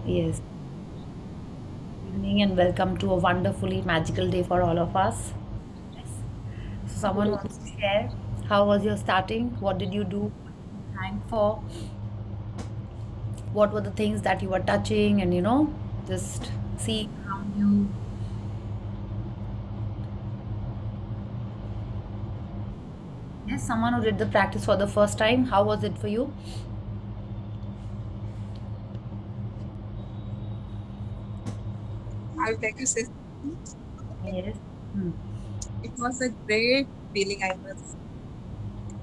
Yes. Evening and welcome to a wonderfully magical day for all of us. Yes. So someone wants to share how was your starting? What did you do? What did you thank for? What were the things that you were touching and just see around you? Yes, someone who did the practice for the first time. How was it for you? I would like to say something. Yes. Hmm. It was a great feeling. I was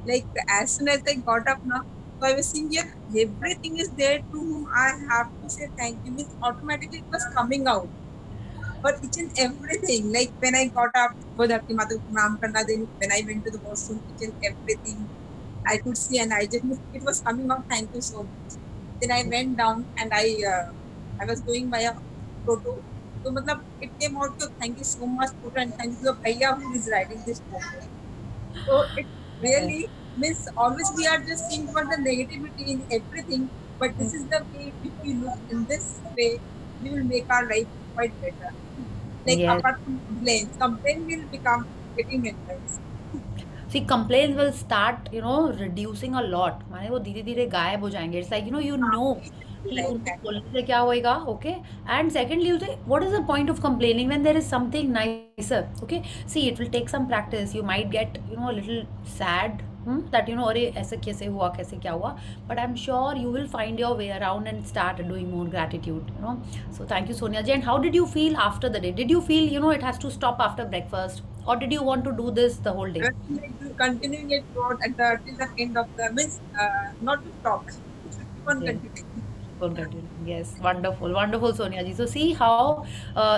like, as soon as I got up now, so I was seeing, yeah, everything is there to whom I have to say thank you. Means automatically it was coming out for each and everything. Like when I got up for Dharti Mata ko Pranam Karna, then when I went to the washroom, each and everything I could see, and I just it was coming out. Thank you so much. Then I went down and I was going by a Toto. So matlab, it came out to thank you so much, Toto, and thank you to the bhaiya who is riding this Toto. So it Yes. really means always we are just seeing for the negativity in everything, but this is the way if we look in this way, we will make our life quite better. Like Yes. apart from complaint will become getting intense. See, complaints will start, reducing a lot. माने वो धीरे धीरे गायब हो जाएंगे. It's like, कि Like उनको that. बोलने से क्या होएगा, okay? And secondly, you say, what is the point of complaining when there is something nicer, okay? See, it will take some practice. You might get, a little sad, that, अरे ऐसे कैसे हुआ, कैसे क्या हुआ. But I'm sure you will find your way around and start doing more gratitude. So thank you, Sonia ji. And how did you feel after the day? Did you feel, it has to stop after breakfast? Or did you want to do this the whole day? Like continuing it throughout at the till the end of the means not to stop. It should keep on Yes. continuing. Full continuing. Yes, wonderful, wonderful, Sonia ji. So see how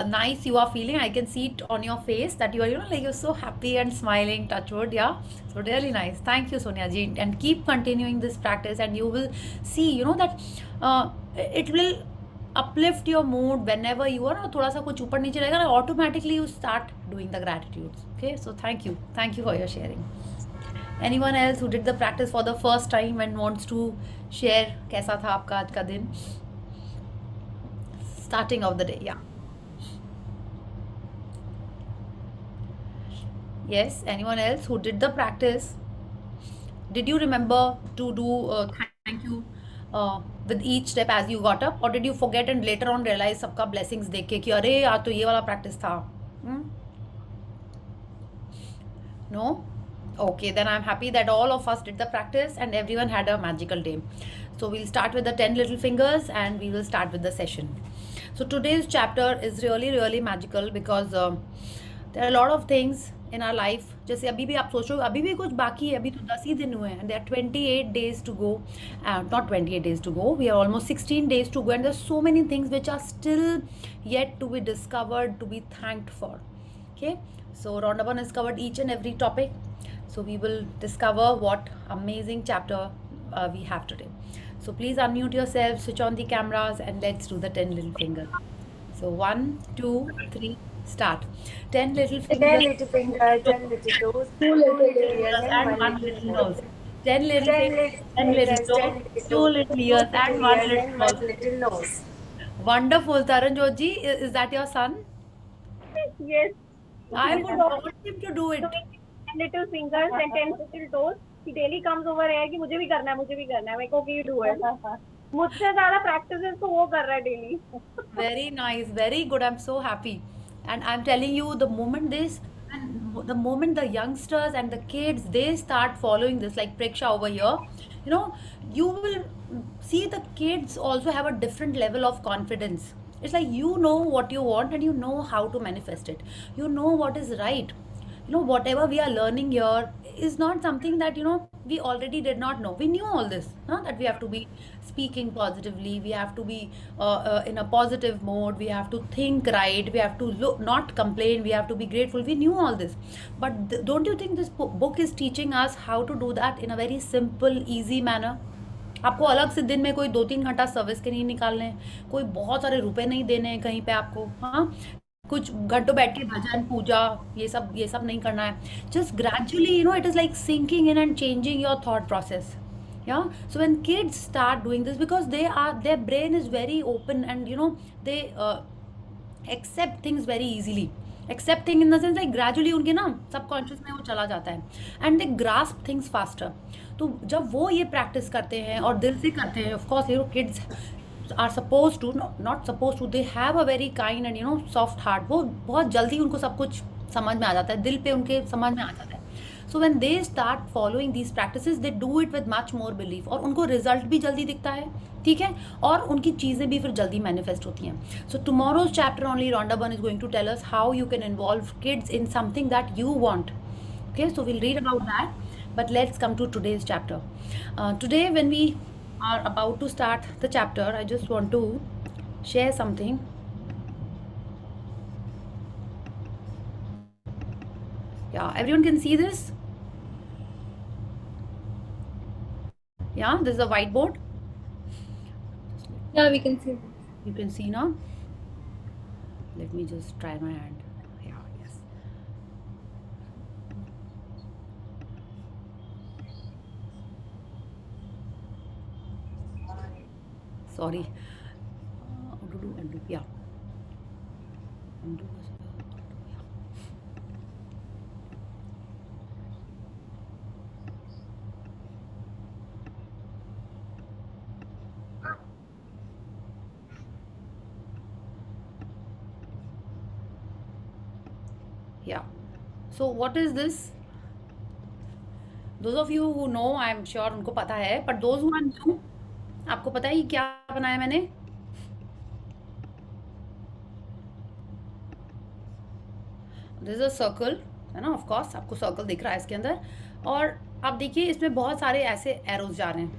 nice you are feeling. I can see it on your face that you are, like you're so happy and smiling. Touch wood, yeah. So really nice. Thank you, Sonia ji, and keep continuing this practice, and you will see, that it will uplift your mood whenever you are थोड़ा सा कुछ ऊपर नीचे रहेगा ना automatically you start doing the gratitudes. Okay, so thank you for your sharing. Anyone else who did the practice for the first time and wants to share कैसा था आपका आज का दिन starting of the day? Yeah. Yes. Anyone else who did the practice? Did you remember to do thank you with each step as you got up, or did you forget and later on realize सबका blessings देख के कि अरे यार तो ये वाला practice था? Hmm? No? Okay, then I'm happy that all of us did the practice and everyone had a magical day. So we'll start with the 10 little fingers and we will start with the session. So today's chapter is really, really magical because there are a lot of things in our life. जैसे अभी भी आप सोचो अभी भी कुछ बाकी है अभी तो 10 ही दिन हुए हैं and there are 28 days to go, not 28 days to go, we are almost 16 days to go, and there's so many things which are still yet to be discovered, to be thanked for. Okay, so Rhonda Byrne has covered each and every topic. So we will discover what amazing chapter we have today. So please unmute yourself, switch on the cameras, and let's do the 10 little fingers. So one, two, three, start. 10 little Ten fingers, little finger, 10 little toes, Two 2 little little ears, fingers and and one one little little nose. nose. 10 little 10 fingers, little 10 little fingers, toes, 10 little 2 toes, little 2 ears, and little one ears, little and nose. one little nose. Wonderful. Taran Joji, is that your son? Yes, I he's would doing want him to do it. 10 little fingers and 10 little toes. He daily comes over here कि मुझे भी करना है मुझे भी करना है मेरे को कि do it. मुझसे ज्यादा practices तो वो कर रहा है daily. Very nice, very good. I'm so happy. And I'm telling you, the moment the youngsters and the kids they start following this, like Preksha over here, you know, you will see the kids also have a different level of confidence. It's like you know what you want and you know how to manifest it. You know what is right. Whatever we are learning here is not something that we already did not know. We knew all this, huh? That we have to be speaking positively, we have to be in a positive mode, we have to think right, we have to look, not complain, we have to be grateful. We knew all this, but don't you think this book is teaching us how to do that in a very simple easy manner? आपको अलग से दिन में कोई 2-3 घंटा service के नहीं निकालने हैं, कोई बहुत सारे रुपए नहीं देने हैं कहीं पे आपको, हाँ, कुछ घंटों बैठ के भजन पूजा ये सब नहीं करना है. Just gradually it is like sinking in and changing your thought process. Yeah, so when kids start doing this, because their brain is very open, and they accept things very easily. Accepting in the sense like gradually उनके ना subconscious में वो चला जाता है, and they grasp things faster. तो जब वो ये प्रैक्टिस करते हैं और दिल से करते हैं, of course kids are suppose to, not suppose to, they have a very kind and soft heart. वो बहुत जल्दी उनको सब कुछ समझ में आ जाता है, दिल पे उनके समझ में आ जाता है. So when they start following these practices, they do it with much more belief, और उनको रिजल्ट भी जल्दी दिखता है, ठीक है, और उनकी चीज़ें भी फिर जल्दी मैनिफेस्ट होती हैं. So tomorrow's chapter only Rhonda Byrne is going to tell us how you can involve kids in something that you want. Okay, so we'll read about that, but let's come to today's chapter. Today when we are about to start the chapter, I just want to share something. Yeah, everyone can see this? Yeah, this is a whiteboard. Yeah, we can see. You can see now. Let me just try my hand. Yeah, yes. Sorry. Undo. Yeah. Undo. Yeah. Yeah. So what is this? Those of you who know, I am sure उनको पता है, but those who are new, आपको पता है ये क्या बनाया मैंने? This is a circle, है ना? Of course आपको सर्कल दिख रहा है इसके अंदर, और आप देखिए इसमें बहुत सारे ऐसे एरोज जा रहे हैं,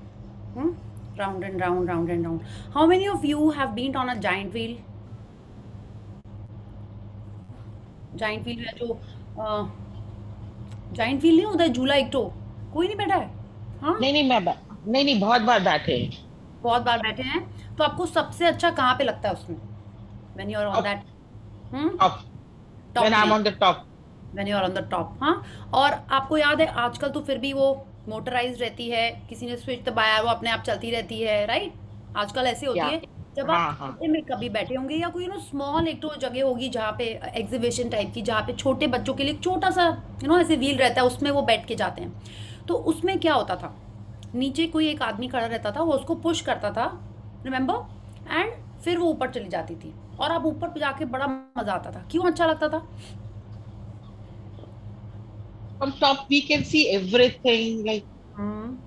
round and round, round and round. How many of you have been on a giant wheel? Giant wheel है जो जाइंट व्हील नहीं होता है, झूला एक तो, कोई नहीं बैठा है? हाँ, नहीं, बहुत बार बैठे हैं. बहुत बार बैठे हैं. तो आपको सबसे अच्छा कहाँ पे लगता है उसमें, when you are on that Top. Top When I'm place, on the top. When you are on the top. हाँ, और आपको याद है आजकल तो फिर भी वो मोटराइज रहती है, किसी ने स्विच दबाया वो अपने आप चलती रहती है, राइट? आजकल ऐसे होती Yeah. है. जब हाँ, आप हाँ. कैफे में कभी बैठे होंगे, या कोई स्मॉल एक तो जगह होगी जहाँ पे एग्जीबिशन टाइप की, जहाँ पे छोटे बच्चों के लिए एक छोटा सा ऐसे व्हील रहता है, उसमें वो बैठ के जाते हैं. तो उसमें क्या होता था, नीचे कोई एक आदमी खड़ा रहता था, वो उसको पुश करता था, रिमेंबर, एंड फिर वो ऊपर चली जाती थी, और अब ऊपर जाके बड़ा मजा आता था. क्यों अच्छा लगता था? From top we can see everything, like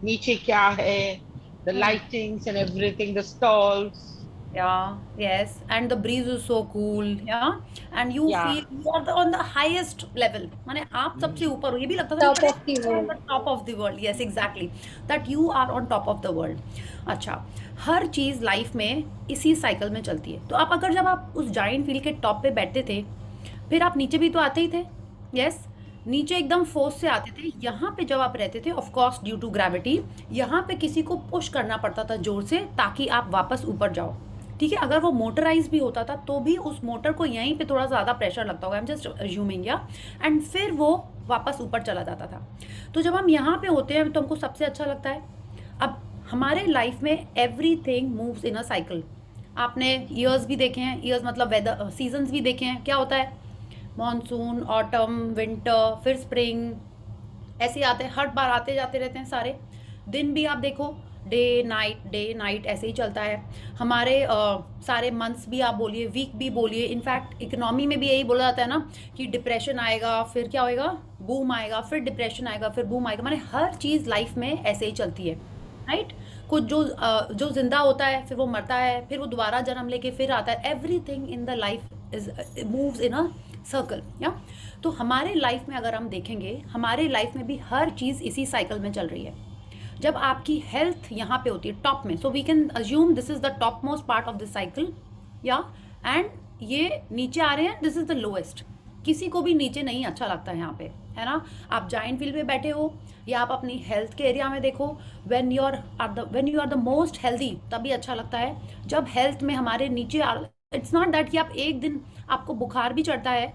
नीचे क्या है, the lightings and everything, the stalls. Yeah, yes, and the breeze is so cool, yeah, and you Yeah. feel you are on the highest level. माने आप सबसे ऊपर हो, ये भी लगता था Top of the world. Top of the world. Yes, exactly, that you are on top of the world. अच्छा, हर चीज़ लाइफ में इसी साइकिल में चलती है. तो आप अगर जब आप उस जाइंट व्हील के टॉप पे बैठते थे, फिर आप नीचे भी तो आते ही थे. यस, नीचे एकदम फोर्स से आते थे. यहाँ पे जब आप रहते थे, of course due to gravity, यहाँ पे किसी को पुश करना पड़ता था जोर से, ताकि आप वापस ऊपर जाओ. ठीक है, अगर वो मोटराइज भी होता था तो भी उस मोटर को यहीं पे थोड़ा ज़्यादा प्रेशर लगता होगा, आई एम जस्ट अज्यूमिंग, या, एंड फिर वो वापस ऊपर चला जाता था. तो जब हम यहाँ पे होते हैं तो हमको सबसे अच्छा लगता है. अब हमारे लाइफ में everything moves in a cycle. आपने ईयर्स भी देखे हैं, ईयर्स मतलब वेदर, सीजन्स भी देखे हैं. क्या होता है, मॉनसून, ऑटम, विंटर, फिर स्प्रिंग, ऐसे आते हैं, हर बार आते जाते रहते हैं सारे. दिन भी आप देखो, डे नाइट ऐसे ही चलता है. हमारे सारे मंथ्स भी आप बोलिए, वीक भी बोलिए. इनफैक्ट इकोनॉमी में भी यही बोला जाता है ना कि डिप्रेशन आएगा, फिर क्या होएगा, बूम आएगा, फिर डिप्रेशन आएगा, फिर बूम आएगा. माने हर चीज़ लाइफ में ऐसे ही चलती है, राइट? कुछ जो जिंदा होता है, फिर वो मरता है, फिर वो दोबारा जन्म लेके फिर आता है. Everything in the life is moves in a circle, या. तो हमारे लाइफ में अगर हम देखेंगे, हमारे लाइफ में भी हर चीज़ इसी साइकिल में चल रही है. जब आपकी हेल्थ यहाँ पे होती है टॉप में, so we can assume this is the top most part of this cycle, या, एंड ये नीचे आ रहे हैं, दिस इज द लोएस्ट. किसी को भी नीचे नहीं अच्छा लगता है यहाँ पे, है ना? आप जाइंट व्हील पे बैठे हो, या आप अपनी हेल्थ के एरिया में देखो, when you are the most healthy, तभी अच्छा लगता है. जब हेल्थ में हमारे नीचे, इट्स नॉट दैट कि आप एक दिन आपको बुखार भी चढ़ता है,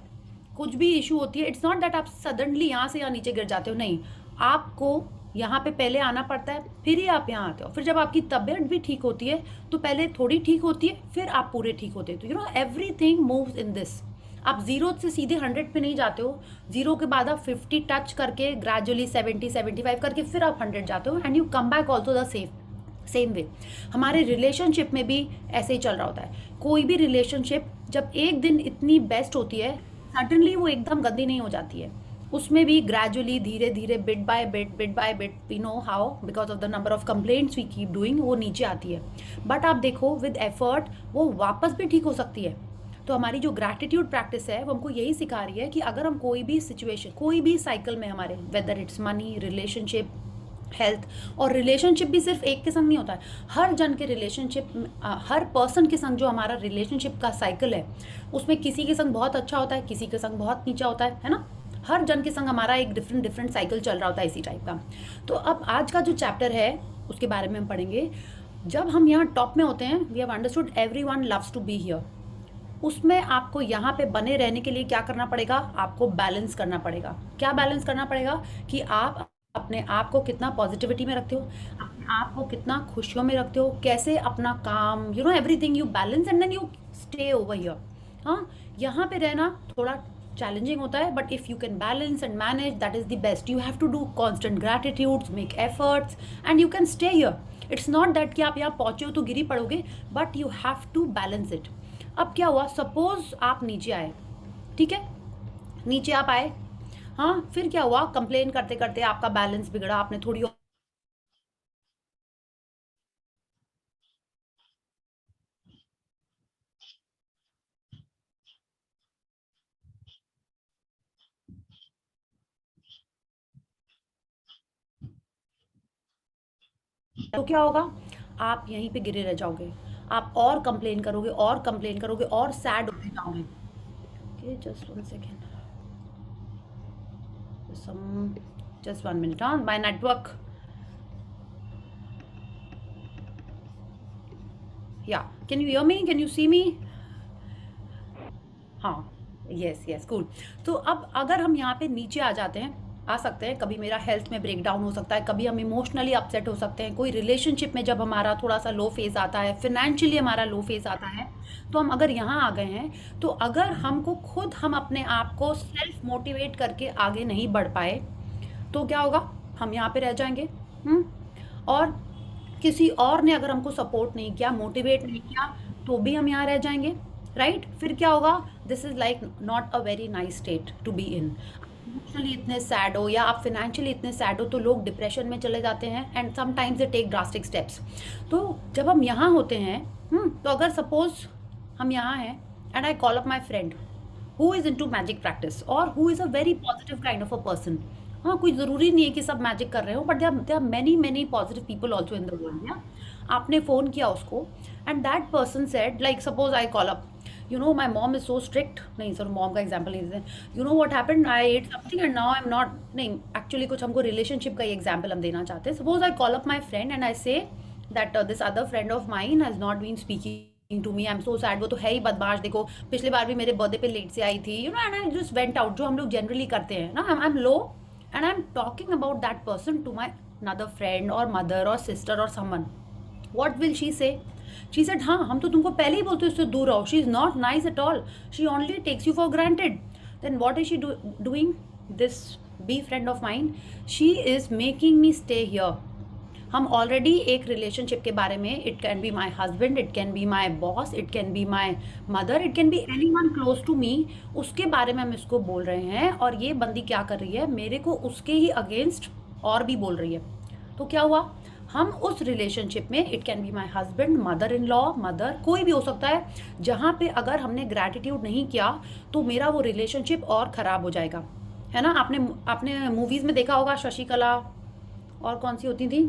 कुछ भी इशू होती है, इट्स नॉट दैट आप सडनली यहाँ से यहाँ नीचे गिर जाते हो. नहीं, आपको यहाँ पे पहले आना पड़ता है, फिर ही आप यहाँ आते हो। फिर जब आपकी तबीयत भी ठीक होती है तो पहले थोड़ी ठीक होती है, फिर आप पूरे ठीक होते हो। तो एवरीथिंग मूव्स इन दिस। आप 0 से सीधे 100 पे नहीं जाते हो, 0 के बाद आप 50 टच करके ग्रेजुअली 70 75 करके फिर आप 100 जाते हो, and you come back also the same way. हमारे रिलेशनशिप में भी ऐसे ही चल रहा होता है। कोई भी रिलेशनशिप जब एक दिन इतनी बेस्ट होती है, सडनली वो एकदम गंदी नहीं हो जाती है। उसमें भी ग्रेजुअली, धीरे धीरे, bit by bit, we know how, because of the number of complaints we keep doing, वो नीचे आती है। बट आप देखो, विद एफर्ट वो वापस भी ठीक हो सकती है। तो हमारी जो ग्रैटिट्यूड प्रैक्टिस है वो हमको यही सिखा रही है कि अगर हम कोई भी सिचुएशन, कोई भी साइकिल में हमारे, whether it's money, relationship, health, और रिलेशनशिप भी सिर्फ एक के संग नहीं होता है, हर जन के रिलेशनशिप, हर पर्सन के संग जो हमारा रिलेशनशिप का साइकिल है, उसमें किसी के संग बहुत अच्छा होता है, किसी के संग बहुत नीचा होता है ना। हर जन के संग हमारा एक डिफरेंट साइकिल चल रहा होता है इसी टाइप का। तो अब आज का जो चैप्टर है उसके बारे में हम पढ़ेंगे। जब हम यहाँ टॉप में होते हैं, we have understood everyone loves to be here, उसमें आपको यहाँ पे बने रहने के लिए क्या करना पड़ेगा, आपको बैलेंस करना पड़ेगा। क्या बैलेंस करना पड़ेगा कि आप अपने आप को कितना पॉजिटिविटी में रखते हो, अपने आप को कितना खुशियों में रखते हो, कैसे अपना काम, everything you balance and then you stay over here. हाँ, यहाँ पे रहना थोड़ा चैलेंजिंग होता है, but if you can balance and manage, that is the best. You have to do constant gratitudes, make efforts, and you can stay here. It's not that कि आप यहाँ पहुँचे हो तो गिरी पड़ोगे, but you have to balance it. अब क्या हुआ, सपोज आप नीचे आए, ठीक है, नीचे आप आए, हाँ, फिर क्या हुआ, कंप्लेन करते करते आपका बैलेंस बिगड़ा, आपने थोड़ी तो क्या होगा, आप यहीं पे गिरे रह जाओगे, आप और कंप्लेन करोगे और कंप्लेन करोगे और सैड होते जाओगे। Okay, just 1 second, just 1 minute, my network, yeah, can you hear me, can you see me? हाँ, यस कूल। तो अब अगर हम यहाँ पे नीचे आ जाते हैं, आ सकते हैं, कभी मेरा हेल्थ में ब्रेक डाउन हो सकता है, कभी हम इमोशनली अपसेट हो सकते हैं, कोई रिलेशनशिप में जब हमारा थोड़ा सा लो फेज आता है, फिनेंशियली हमारा लो फेज आता है, तो हम अगर यहाँ आ गए हैं, तो अगर हमको खुद हम अपने आप को सेल्फ मोटिवेट करके आगे नहीं बढ़ पाए तो क्या होगा, हम यहाँ पे रह जाएंगे। और किसी और ने अगर हमको सपोर्ट नहीं किया, मोटिवेट नहीं किया, तो भी हम यहाँ रह जाएंगे, राइट। फिर क्या होगा, this is like not a very nice state to be in. Emotionally इतने सैड हो या आप फिनेंशियली इतने सैड हो तो लोग डिप्रेशन में चले जाते हैं, and sometimes they take drastic steps. तो जब हम यहाँ होते हैं, तो अगर सपोज हम यहाँ हैं and I call up my friend who is into magic practice और who is a very positive kind of a person. हाँ, कोई ज़रूरी नहीं है कि सब मैजिक कर रहे हो, but there are many positive people also in the world. या आपने फ़ोन किया उसको, and that person said, like suppose I call up, my mom is so strict, नहीं सर मॉम का एग्जाम्पल नहीं देते, what happened, I ate something and now I'm not, नहीं, actually कुछ हमको रिलेशनशिप का ही एग्जाम्पल हम देना चाहते हैं। Suppose I call up my friend and I say that this other friend of mine has not been speaking to me, I am so sad, वो तो है ही बदमाश, देखो पिछली बार भी मेरे बर्थडे पे लेट से आई थी, and I just went out, जो हम लोग जनरली करते हैं ना, I am low and I am talking about that person to my another friend और मदर और सिस्टर और someone. What will she say? She said, हाँ, हम तो तुमको पहले ही बोलते उससे दूर रहो, she is not nice at all, she only takes you for granted. Then what is she doing? This be friend of mine, she is making me stay here. हम ऑलरेडी एक रिलेशनशिप के बारे में, it can be my husband, it can be my boss, it can be my mother, it can be anyone close to me, उसके बारे में हम इसको बोल रहे हैं, और ये बंदी क्या कर रही है, मेरे को उसके ही अगेंस्ट और भी बोल रही है। तो क्या हुआ, हम उस रिलेशनशिप में, it can be my husband, mother in law, mother, कोई भी हो सकता है, जहाँ पे अगर हमने ग्रैटिट्यूड नहीं किया तो मेरा वो रिलेशनशिप और ख़राब हो जाएगा, है ना। आपने मूवीज़ में देखा होगा, शशिकला और कौन सी होती थी,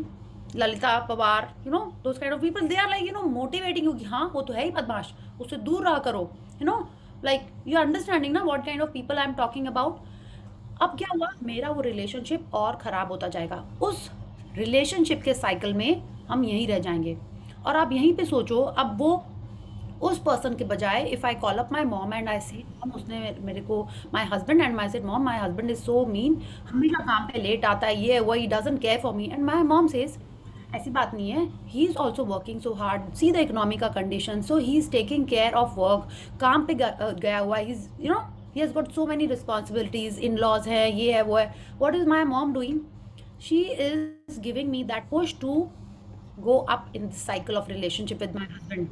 Lalita Pawar, those kind of people, they are like motivating you कि हाँ वो तो है ही बदमाश, उससे दूर रहा करो, लाइक यू अंडरस्टैंडिंग ना what kind of people I am talking about. अब क्या हुआ, मेरा वो रिलेशनशिप और ख़राब होता जाएगा, उस रिलेशनशिप के साइकिल में हम यहीं रह जाएंगे। और आप यहीं पे सोचो, अब वो उस पर्सन के बजाय if I call up my mom and I say mom, उसने मेरे को my husband and my said mom my husband is so mean, हमेशा काम पे लेट आता है, ये वो, he doesn't care for me, and my mom says ऐसी बात नहीं है, he is also working so hard, see the economy का condition, so he is taking care of work, काम पे गया हुआ है, he is you know he has got so many responsibilities, in laws है, ये है वो है. What is my mom doing? She is giving me that push to go up in this cycle of relationship with my husband.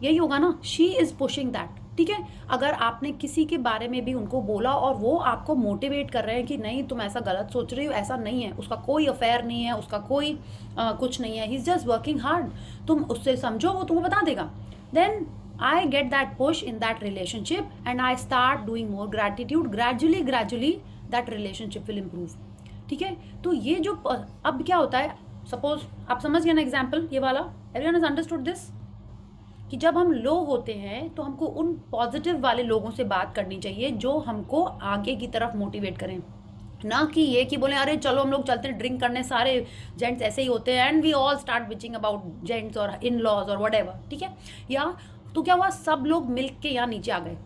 यही होगा ना, she is pushing that. ठीक है, अगर आपने किसी के बारे में भी उनको बोला और वो आपको मोटिवेट कर रहे हैं कि नहीं तुम ऐसा गलत सोच रही हो, ऐसा नहीं है, उसका कोई अफेयर नहीं है, उसका कोई कुछ नहीं है, he is just working hard, तुम उससे समझो, वो तुमको बता देगा. Then I get that push in that relationship and I start doing more gratitude. Gradually that relationship will improve. ठीक है, तो ये जो अब क्या होता है, सपोज आप समझ गए ना एग्जाम्पल ये वाला, एवरीवन हैज अंडरस्टूड दिस, कि जब हम लो होते हैं तो हमको उन पॉजिटिव वाले लोगों से बात करनी चाहिए जो हमको आगे की तरफ मोटिवेट करें, ना कि ये कि बोले अरे चलो हम लोग चलते हैं ड्रिंक करने, सारे जेंट्स ऐसे ही होते हैं and we all start bitching about gents और इन लॉज और व्हाटएवर. ठीक है, या तो क्या हुआ, सब लोग मिल के यहाँ नीचे आ गए.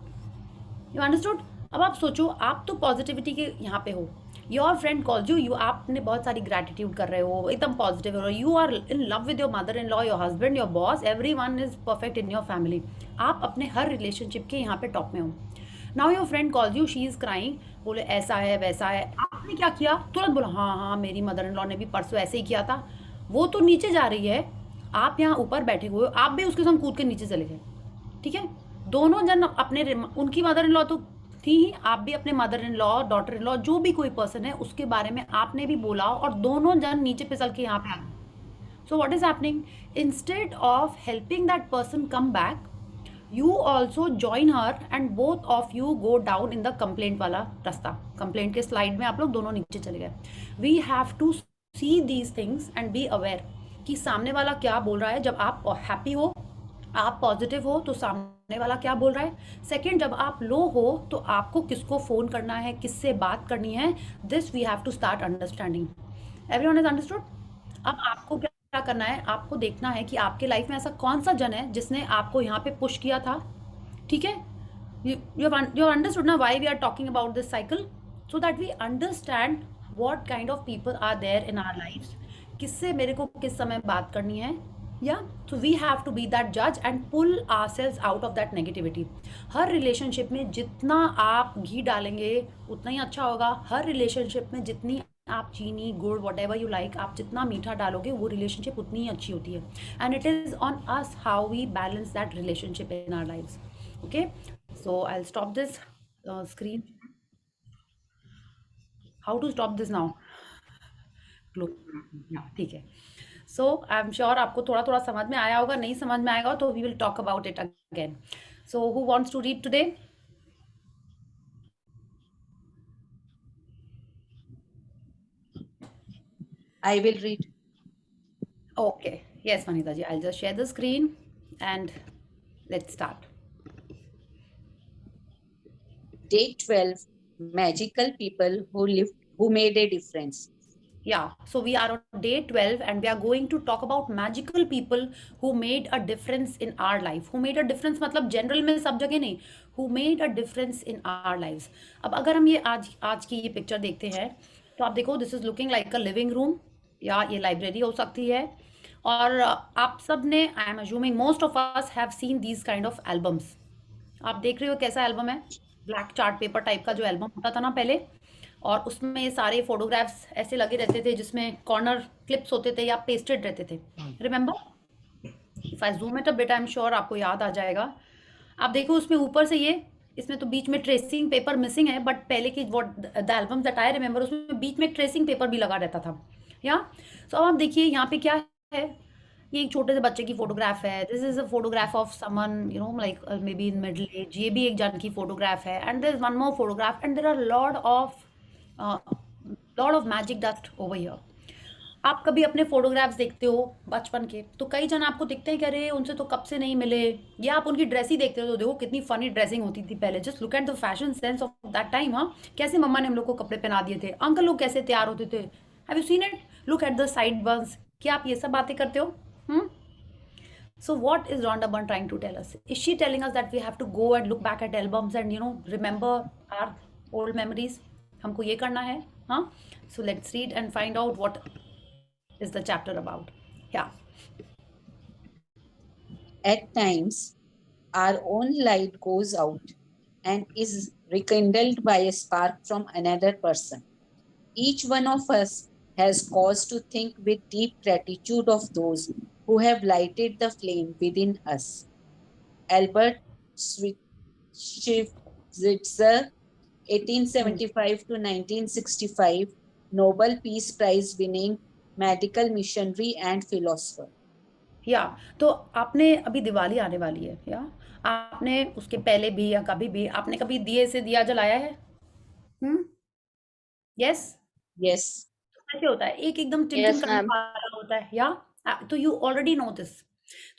You understood? अब आप सोचो, आप तो पॉजिटिविटी के यहाँ पे हो, योर फ्रेंड कॉल्स यू, आपने बहुत सारी ग्रैटिट्यूड कर रहे हो, एकदम पॉजिटिव हो, you are in love with your mother in law, your husband, your boss, everyone is perfect in your family, आप अपने हर रिलेशनशिप के यहाँ पे टॉप में हो. Now your friend calls you, she is crying, बोले ऐसा है वैसा है, आपने क्या किया, तुरंत बोला हाँ हाँ मेरी मदर इन लॉ ने भी परसों ऐसे ही किया था. वो तो नीचे जा रही है, आप यहाँ ऊपर बैठे हुए हो, आप भी उसके संग कूद के नीचे चले गए. ठीक है, दोनों जन अपने, उनकी मदर इन लॉ तो थी ही, आप भी अपने mother in law, daughter in law, जो भी कोई पर्सन है उसके बारे में आपने भी बोला और दोनों जन नीचे फिसल के यहाँ पे आ गए. So what is happening, instead of helping that person come back, you also join her and both of you go down in the complaint वाला रास्ता. कंप्लेंट के स्लाइड में आप लोग दोनों नीचे चले गए. We have to see these things and be aware कि सामने वाला क्या बोल रहा है. जब आप हैप्पी हो, आप पॉजिटिव हो, तो सामने वाला क्या बोल रहा है. सेकंड, जब आप लो हो तो आपको किसको फ़ोन करना है, किससे बात करनी है, this we have to start understanding. Everyone has understood? अब आपको क्या करना है, आपको देखना है कि आपके लाइफ में ऐसा कौन सा जन है जिसने आपको यहाँ पे पुश किया था. ठीक है, you understood ना why we are talking about this cycle, so that we understand what kind of people are there in our lives, किससे मेरे को किस समय बात करनी है. या so we have to be that judge and pull ourselves out of that negativity. Her relationship में जितना आप घी डालेंगे उतना ही अच्छा होगा. हर रिलेशनशिप में जितनी आप चीनी, गुड़, whatever you like, आप जितना मीठा डालोगे वो रिलेशनशिप उतनी ही अच्छी होती है. And it is on us how we balance that relationship in our lives. Okay, so I'll stop this screen. How to stop this now? ठीक है. सो आई एम श्योर आपको थोड़ा थोड़ा समझ में आया होगा. नहीं समझ में आएगा तो we will talk about it again. So who wants to read today? I will read. Okay, yes Vanita ji, I'll just share the screen and let's start. Day 12, magical people who made a difference. Yeah, so we are on day 12 and we are going to talk about magical people who made a difference in our life. Who made a difference मतलब general में सब जगह नहीं, who made a difference in our lives. अब अगर हम ये आज की ये पिक्चर देखते हैं तो आप देखो, this is looking like a living room, या ये लाइब्रेरी हो सकती है. और आप सब ने, I am assuming most of us have seen these kind of albums. आप देख रहे हो कैसा एल्बम है, ब्लैक चार्ट पेपर टाइप का जो एल्बम होता था ना पहले, और उसमें सारे फोटोग्राफ्स ऐसे लगे रहते थे जिसमें कॉर्नर क्लिप्स होते थे या पेस्टेड रहते थे. Remember? If I zoom it a bit, I am sure आपको याद आ जाएगा. आप देखो उसमें ऊपर से ये, इसमें तो बीच में ट्रेसिंग पेपर मिसिंग है, बट पहले की what the album that I remember, उसमें बीच में ट्रेसिंग पेपर भी लगा रहता था. या सो अब आप देखिए यहाँ पे क्या है, ये एक छोटे से बच्चे की फोटोग्राफ है. This is a photograph of someone you know like maybe in middle age. ये भी एक जन की फोटोग्राफ है. And there is one more photograph and there are lot of magic dust over here. आप कभी अपने फोटोग्राफ्स देखते हो बचपन के, तो कई जन आपको दिखते हैं कि अरे उनसे तो कब से नहीं मिले, या आप उनकी ड्रेस ही देखते हो तो देखो कितनी फनी ड्रेसिंग होती थी पहले. Just look at the fashion sense of that time. हाँ, कैसे मम्मा ने हम लोग को कपड़े पहना दिए थे, अंकल लोग कैसे तैयार होते थे. Have you seen it? Look at the side buns. क्या आप ये सब बातें करते हो? So what is Rhonda Byrne trying to tell us? Is she telling us that we have to go and look back at albums and remember our old memories? हमको ये करना है, हाँ? So let's read and find out what is the chapter about. Yeah. At times, our own light goes out and is rekindled by a spark from another person. Each one of us has cause to think with deep gratitude of those who have lighted the flame within us. Albert Schweitzer, 1875 to 1965, Nobel Peace Prize winning medical missionary and philosopher. या तो आपने अभी दिवाली आने वाली है, या आपने उसके पहले भी या कभी भी आपने कभी दिए से दिया जलाया है? Yes Yes. कैसे होता है? एक एकदम टिम Yes, टिम करने ma'am. वाला होता है, या तो यू ऑलरेडी नो दिस.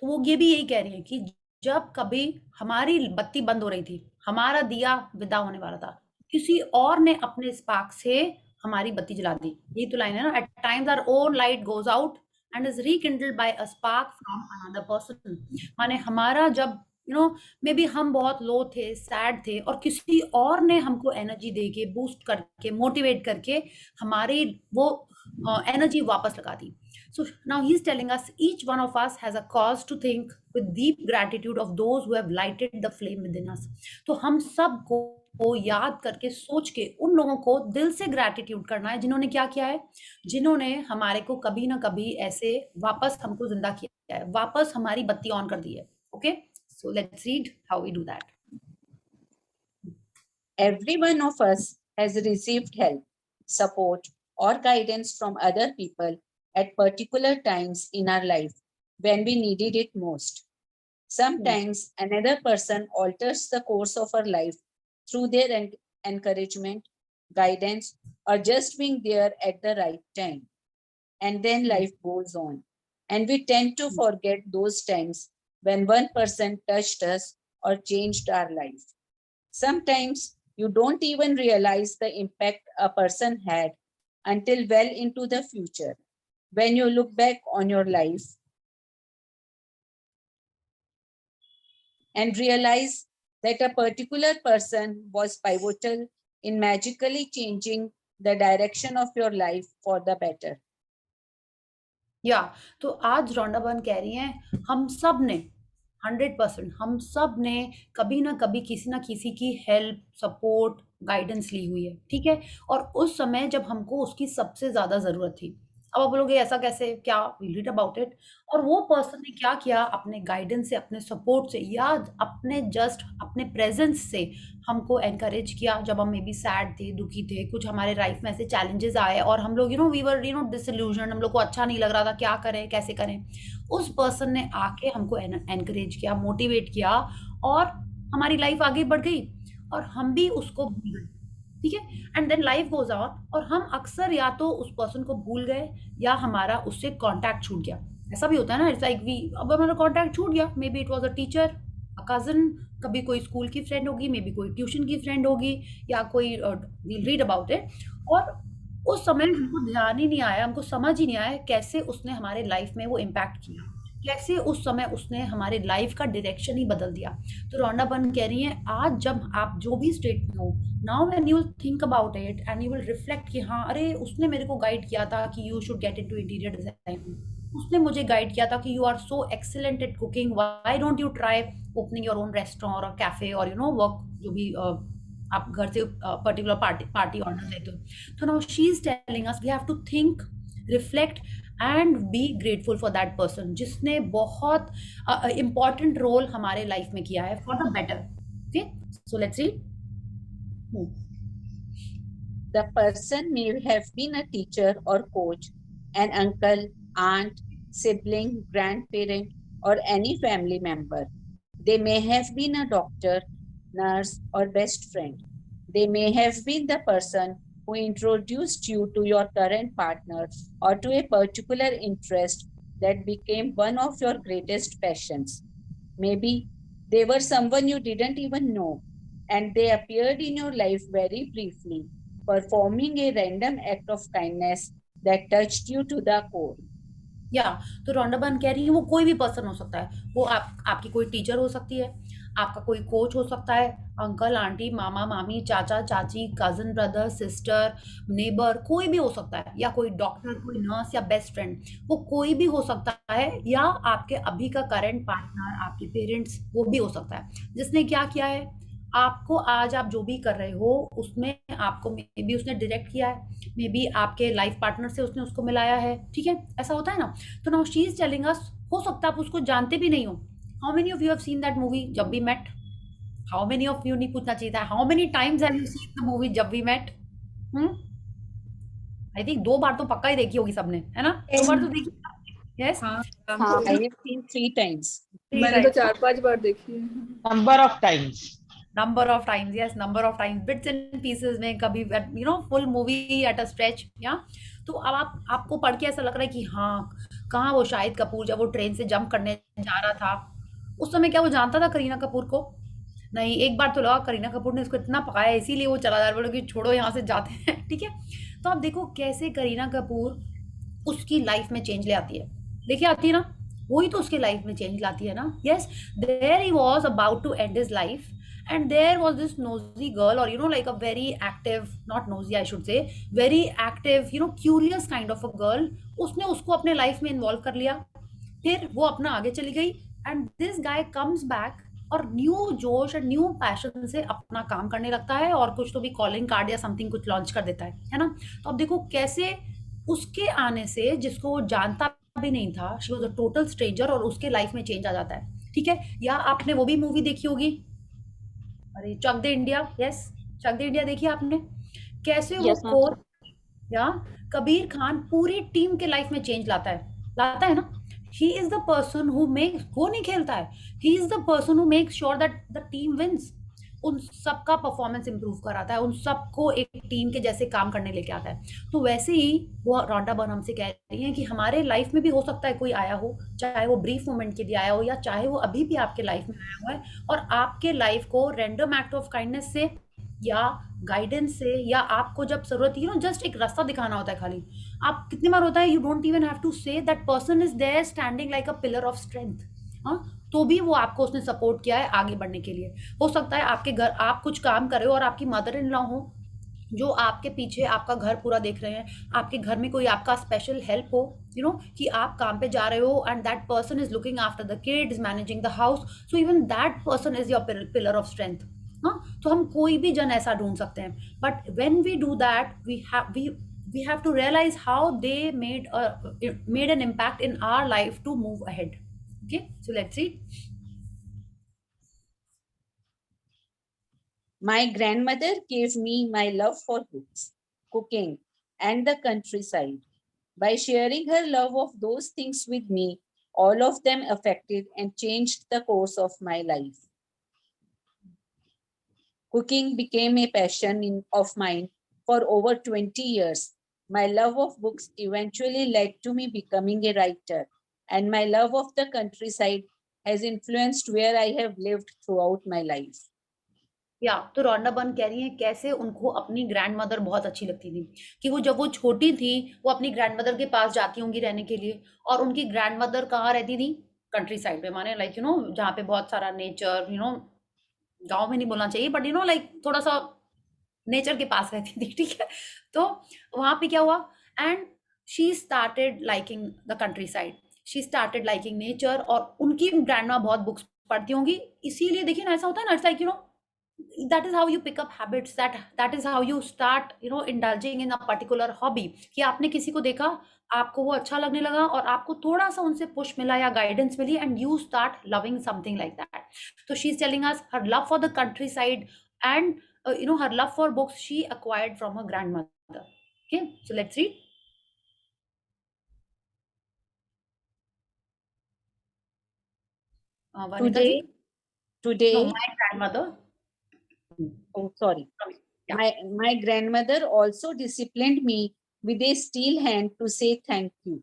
तो वो ये भी यही कह रही है कि जब कभी हमारी बत्ती बंद हो रही थी, हमारा दिया विदा होने वाला था, किसी और ने अपने स्पार्क से हमारी बत्ती जला दी. यही तो लाइन है ना, at times our own light goes out and is rekindled by a spark from another person. माने हमारा जब मे बी हम बहुत लो थे, सैड थे, और किसी और ने हमको एनर्जी दे के, बूस्ट करके, मोटिवेट करके हमारी वो एनर्जी वापस लगा दी. So now he's telling us each one of us has a cause to think with deep gratitude of those who have lighted the flame within us. तो हम सबको याद करके सोच के उन लोगों को दिल से ग्रैटिट्यूड करना है जिन्होंने क्या किया है, जिन्होंने हमारे को कभी ना कभी ऐसे वापस हमको जिंदा किया है, वापस हमारी बत्ती ऑन कर दी है. Okay, so let's read how we do that. Every one of us has received help, support, or guidance from other people at particular times in our life when we needed it most. Sometimes another person alters the course of our life through their encouragement, guidance, or just being there at the right time. And then life goes on. And we tend to forget those times when one person touched us or changed our life. Sometimes you don't even realize the impact a person had until well into the future. When you look back on your life and realize that a particular person was pivotal in magically changing the direction of your life for the better. या तो आज Rhonda burn कह रही हैं हम सब ने 100% हम सब ने कभी ना कभी किसी ना किसी की हेल्प, सपोर्ट, गाइडेंस ली हुई है, ठीक है, और उस समय जब हमको उसकी सबसे ज्यादा जरूरत थी. अब आप बोलोगे ऐसा कैसे, क्या, विल रीड अबाउट इट. और वो पर्सन ने क्या किया, अपने गाइडेंस से, अपने सपोर्ट से, या अपने जस्ट अपने प्रेजेंस से हमको एनकरेज किया जब हम मे बी सैड थे, दुखी थे, कुछ हमारे लाइफ में ऐसे चैलेंजेस आए और हम लोग वी वर डिसइल्यूजन, हम लोग को अच्छा नहीं लग रहा था, क्या करें, कैसे करें. उस पर्सन ने आके हमको एनकरेज किया, मोटिवेट किया, और हमारी लाइफ आगे बढ़ गई और हम भी उसको भूल गए, ठीक है. And then life goes on और हम अक्सर या तो उस पर्सन को भूल गए या हमारा उससे कांटेक्ट छूट गया. ऐसा भी होता है ना, इट्स लाइक अब हमारा कांटेक्ट छूट गया, may be it was a teacher, a cousin, कभी कोई स्कूल की फ्रेंड होगी, मे बी कोई ट्यूशन की फ्रेंड होगी, या कोई रीड अबाउट इट. और उस समय हमको ध्यान ही नहीं आया, हमको समझ ही नहीं आया कैसे उसने हमारे लाइफ में वो इम्पैक्ट किया, कैसे उस समय उसने हमारे लाइफ का डायरेक्शन ही बदल दिया. तो रॉन्डा बर्न कह रही हैं आज जब आप जो भी स्टेट में हो, now when you will think about it and you will reflect कि हाँ, अरे उसने मेरे को गाइड किया था कि you should get into interior design, उसने मुझे गाइड किया था कि you are so excellent at cooking, why don't you try opening your own restaurant और कैफे और वर्क, जो भी आप घर से पर्टिकुलर पार्टी ऑर्डर देते हो. तो now she is telling us we have to think, reflect and be grateful for that person जिसने बहुत इम्पॉर्टेंट रोल हमारे लाइफ में किया है for the better. Okay, so let's read. The person may have been a teacher or coach, an uncle, aunt, sibling, grandparent, or any family member. They may have been a doctor, nurse, or best friend. They may have been the person who introduced you to your current partner or to a particular interest that became one of your greatest passions. Maybe they were someone you didn't even know, and they appeared in your life very briefly, performing a random act of kindness that touched you to the core. या तो Rhonda Byrne कह रही है वो कोई भी person हो सकता है, वो आपकी कोई टीचर हो सकती है, आपका कोई कोच हो सकता है, अंकल आंटी मामा मामी चाचा चाची कजन ब्रदर सिस्टर नेबर कोई भी हो सकता है, या कोई डॉक्टर कोई नर्स या बेस्ट फ्रेंड, वो कोई भी हो सकता है, या आपके अभी का करंट पार्टनर आपके पेरेंट्स वो भी हो सकता है, जिसने क्या किया है आपको आज आप जो भी कर रहे हो उसमें आपको मे बी उसने डायरेक्ट किया है, मे बी आपके लाइफ पार्टनर से उसने उसको मिलाया है, ठीक है ऐसा होता है ना। तो now she is telling us, हो सकता है आप उसको जानते भी नहीं हो। How many of you have seen that movie Jab We Met? How many of you नहीं पूछना चाहिए था, how many times have you seen the movie Jab We Met? I think 2 बार तो पक्का ही देखी होगी सबने, है ना? 2 बार तो देखी। यस। हाँ हाँ, I have seen 3 times. मैंने तो 4-5 बार देखी है। Number of times. Number of times, yes number of times, bits and pieces में, कभी you know full movie at a stretch, या तो अब आपको पढ़ के ऐसा लग रहा है कि हाँ, कहाँ वो शाहिद कपूर जब वो ट्रेन से जंप करने जा रहा था उस समय क्या वो जानता था करीना कपूर को? नहीं, एक बार तो लगा करीना कपूर ने उसको इतना पकाया इसीलिए वो चला जा रहा, बोले कि छोड़ो यहाँ से जाते हैं ठीक है। तो आप देखो कैसे करीना कपूर उसकी लाइफ में चेंज ले आती है, लेके आती है ना, वही तो उसके लाइफ में चेंज लाती है ना। Yes, there he was about to end his life and there was this nosy girl, or you know like a very active, not nosy I should say, very active, you know curious kind of a girl, उसने उसको अपने life में involve कर लिया, फिर वो अपना आगे चली गई and this guy comes back और न्यू जोश और न्यू पैशन से अपना काम करने लगता है और कुछ तो भी कॉलिंग कार्ड या समथिंग कुछ लॉन्च कर देता है ना। तो अब देखो कैसे उसके आने से जिसको वो जानता भी नहीं था, she was a total stranger, और उसके लाइफ में चेंज आ जाता है, ठीक है। या आपने वो भी मूवी देखी होगी, अरे चक दे इंडिया, यस चक दे इंडिया देखी आपने? कैसे वो Yes, ma'am. कोच या कबीर खान पूरी टीम के लाइफ में चेंज लाता है ना। He is the person who makes, वो नहीं खेलता है, he is the person who makes sure that the team wins, उन सबका परफॉर्मेंस इंप्रूव कराता है, उन सबको एक टीम के जैसे काम करने लेके आता है। तो वैसे ही वो रोंडा बर्न हमसे कह रही है कि हमारे लाइफ में भी हो सकता है कोई आया हो, चाहे वो ब्रीफ मोमेंट के लिए आया हो या चाहे वो अभी भी आपके लाइफ में आया हुआ है, और आपके लाइफ को रैंडम एक्ट ऑफ काइंडनेस से या गाइडेंस से, या आपको जब जरूरत यू नो जस्ट एक रास्ता दिखाना होता है खाली, आप कितनी बार होता है you don't even have to say that person is there standing like a pillar of strength, हाँ, तो भी वो आपको उसने सपोर्ट किया है आगे बढ़ने के लिए। हो सकता है आपके घर आप कुछ काम कर रहे हो और आपकी मदर इन लॉ हो जो आपके पीछे आपका घर पूरा देख रहे हैं, आपके घर में कोई आपका स्पेशल हेल्प हो, यू नो कि आप काम पे जा रहे हो and that person is looking after the kids managing the house, so even that person is your pillar of strength. हाँ, तो हम कोई भी जन ऐसा ढूंढ सकते हैं, but when we do that we have to realize how they made an impact in our life to move ahead. Okay, so let's see. My grandmother gave me my love for books, cooking, and the countryside. By sharing her love of those things with me, all of them affected and changed the course of my life. Cooking became a passion of mine for over 20 years. My love of books eventually led to me becoming a writer, and my love of the countryside has influenced where I have lived throughout my life. या तो Rhonda Byrne कह रही है कैसे उनको अपनी grand mother बहुत अच्छी लगती थी, कि वो जब वो छोटी थी वो अपनी ग्रैंड मदर के पास जाती होंगी रहने के लिए, और उनकी ग्रैंड मदर कहाँ रहती थी? कंट्री साइड पे, माने लाइक यू नो जहाँ पे बहुत सारा नेचर, यू नो गांव में नहीं बोलना चाहिए बट यू नो लाइक थोड़ा सा नेचर के पास रहती थी, ठीक है। तो वहां पे क्या हुआ, and she started liking the country side, she started liking nature, और उनकी ग्रैंडमा बहुत बुक्स पढ़ती होंगी, इसीलिए देखिए ना ऐसा होता है ना, it's like you know that is how you pick up habits, that is how you start you know indulging in a particular hobby, कि आपने किसी को देखा, आपको वो अच्छा लगने लगा और आपको थोड़ा सा उनसे पुश मिला या गाइडेंस मिली and you start loving something like that. तो she is telling us her love for the countryside and you know her love for books she acquired from her grandmother. Okay, so let's read. Vanita ji? Today, No, my grandmother. oh, sorry. Yeah. My grandmother also disciplined me with a steel hand to say thank you.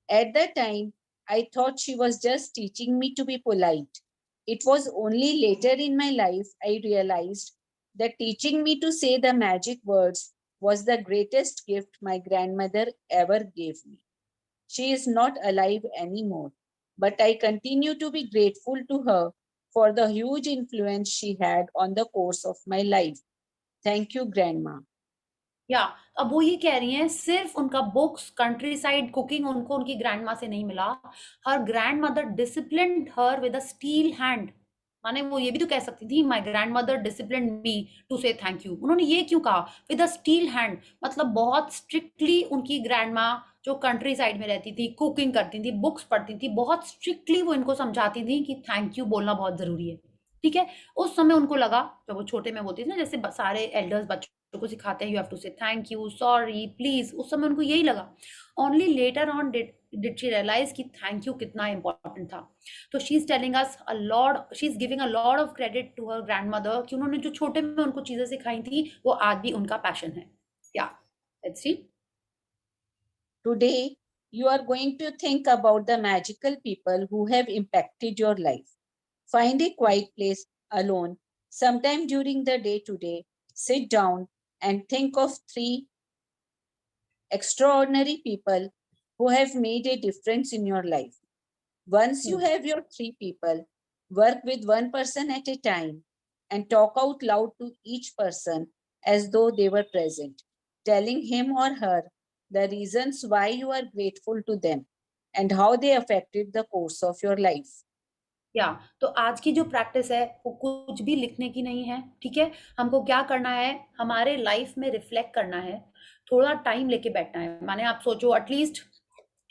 At that time, I thought she was just teaching me to be polite. It was only later in my life I realized that teaching me to say the magic words was the greatest gift my grandmother ever gave me. She is not alive anymore, but I continue to be grateful to her for the huge influence she had on the course of my life. Thank you, Grandma. या अब वो ये कह रही हैं सिर्फ उनका books, country side cooking उनको उनकी ग्रैंडमा से नहीं मिला। Her grandmother disciplined her with a steel hand. माने वो ये भी तो कह सकती थी my grandmother disciplined me to say thank you. उन्होंने ये क्यों कहा विद अ स्टील हैंड? मतलब बहुत स्ट्रिक्टली उनकी ग्रैंडमा जो कंट्री साइड में रहती थी, कुकिंग करती थी, बुक्स पढ़ती थी, बहुत स्ट्रिक्टली वो इनको समझाती थी कि थैंक यू बोलना बहुत जरूरी है। ठीक है, उस समय उनको लगा, जब वो छोटे में बोलती थी ना, जैसे सारे एल्डर्स बच्चों को सिखाते हैं you have to say thank you, sorry, please, उस समय उनको यही लगा। Only later on did she realise कि थैंक यू कितना इंपॉर्टेंट था। तो she is telling us a lot, she is giving a lot of credit to her grandmother कि उन्होंने जो छोटे में उनको चीजें सिखाई थी वो आज भी उनका पैशन है। या let's see. Today, you are going to think about the magical people who have impacted your life. Find a quiet place alone, sometime during the day today. Sit down and think of 3 extraordinary people who have made a difference in your life. Once you have your 3 people, work with one person at a time and talk out loud to each person as though they were present, telling him or her the reasons why you are grateful to them and how they affected the course of your life. या तो आज की जो practice है वो कुछ भी लिखने की नहीं है। ठीक है, हमको क्या करना है, हमारे लाइफ में रिफ्लेक्ट करना है, थोड़ा टाइम लेके बैठना है। माने आप सोचो एटलीस्ट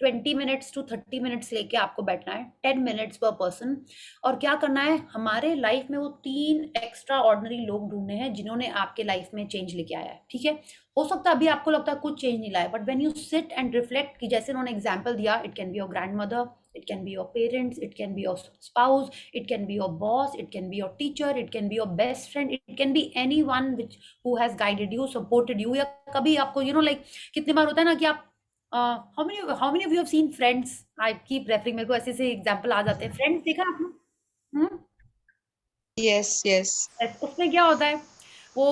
20 मिनट्स टू 30 मिनट्स लेके आपको बैठना है, 10 मिनट्स पर पर्सन। और क्या करना है, हमारे लाइफ में वो 3 एक्स्ट्रा ऑर्डिनरी लोग ढूंढने हैं जिन्होंने आपके लाइफ में चेंज लेके आया है। ठीक है, हो सकता है अभी आपको लगता है कुछ चेंज नहीं लाया, but when you sit and reflect, कि जैसे उन्होंने एग्जांपल दिया, it can be your grandmother, it can be your parents, it can be your spouse, it can be your boss, it can be your teacher, it can be your best friend, it can be anyone who has guided you, supported you। या कभी आपको like कितने बार होता है ना कि आप how many of you have seen Friends? I keep referring, मेरे को ऐसे से एग्जांपल आ जाते हैं। Friends देखा आपने? Yes, yes. उसमें क्या होता है, वो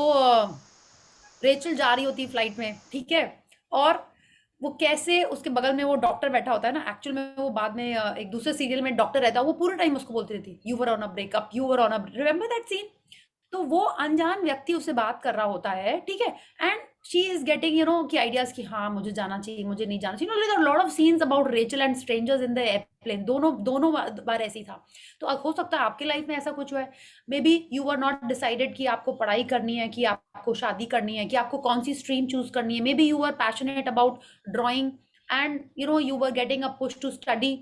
रेचल जा रही होती है फ्लाइट में, ठीक है, और वो कैसे उसके बगल में वो डॉक्टर बैठा होता है ना, एक्चुअल में वो बाद में एक दूसरे सीरियल में डॉक्टर रहता है, वो पूरे टाइम उसको बोलती रहती you were on a breakup, you were on a, remember that scene? तो वो अनजान व्यक्ति उससे बात कर रहा होता है, ठीक है, एंड शी इज गेटिंग की आइडियाज कि हाँ मुझे जाना चाहिए, मुझे नहीं जाना चाहिए। Lot of scenes about Rachel and strangers in the airplane, दोनों बार ऐसी था। तो हो सकता है आपके लाइफ में ऐसा कुछ हुआ है। Maybe you are not decided कि आपको पढ़ाई करनी है, कि आपको शादी करनी है, कि आपको कौन सी स्ट्रीम चूज करनी है। Maybe you are passionate about drawing and you were getting a push to study,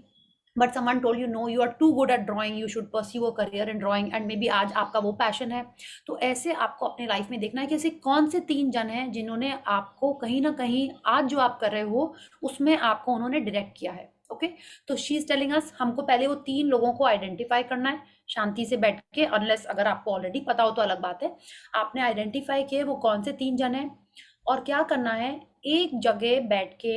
but someone told you no, you are too good at drawing, you should pursue a career in drawing, and maybe आज आपका वो passion है। तो ऐसे आपको अपने life में देखना है कि ऐसे कौन से 3 जन हैं जिन्होंने आपको कहीं ना कहीं आज जो आप कर रहे हो उसमें आपको उन्होंने डायरेक्ट किया है। ओके, तो शी इज टेलिंग अस हमको पहले वो 3 लोगों को आइडेंटिफाई करना है शांति से बैठ के, अनलेस अगर आपको ऑलरेडी पता हो तो अलग बात है। आपने आइडेंटिफाई किए वो कौन से 3 जन हैं, और क्या करना है, एक जगह बैठ के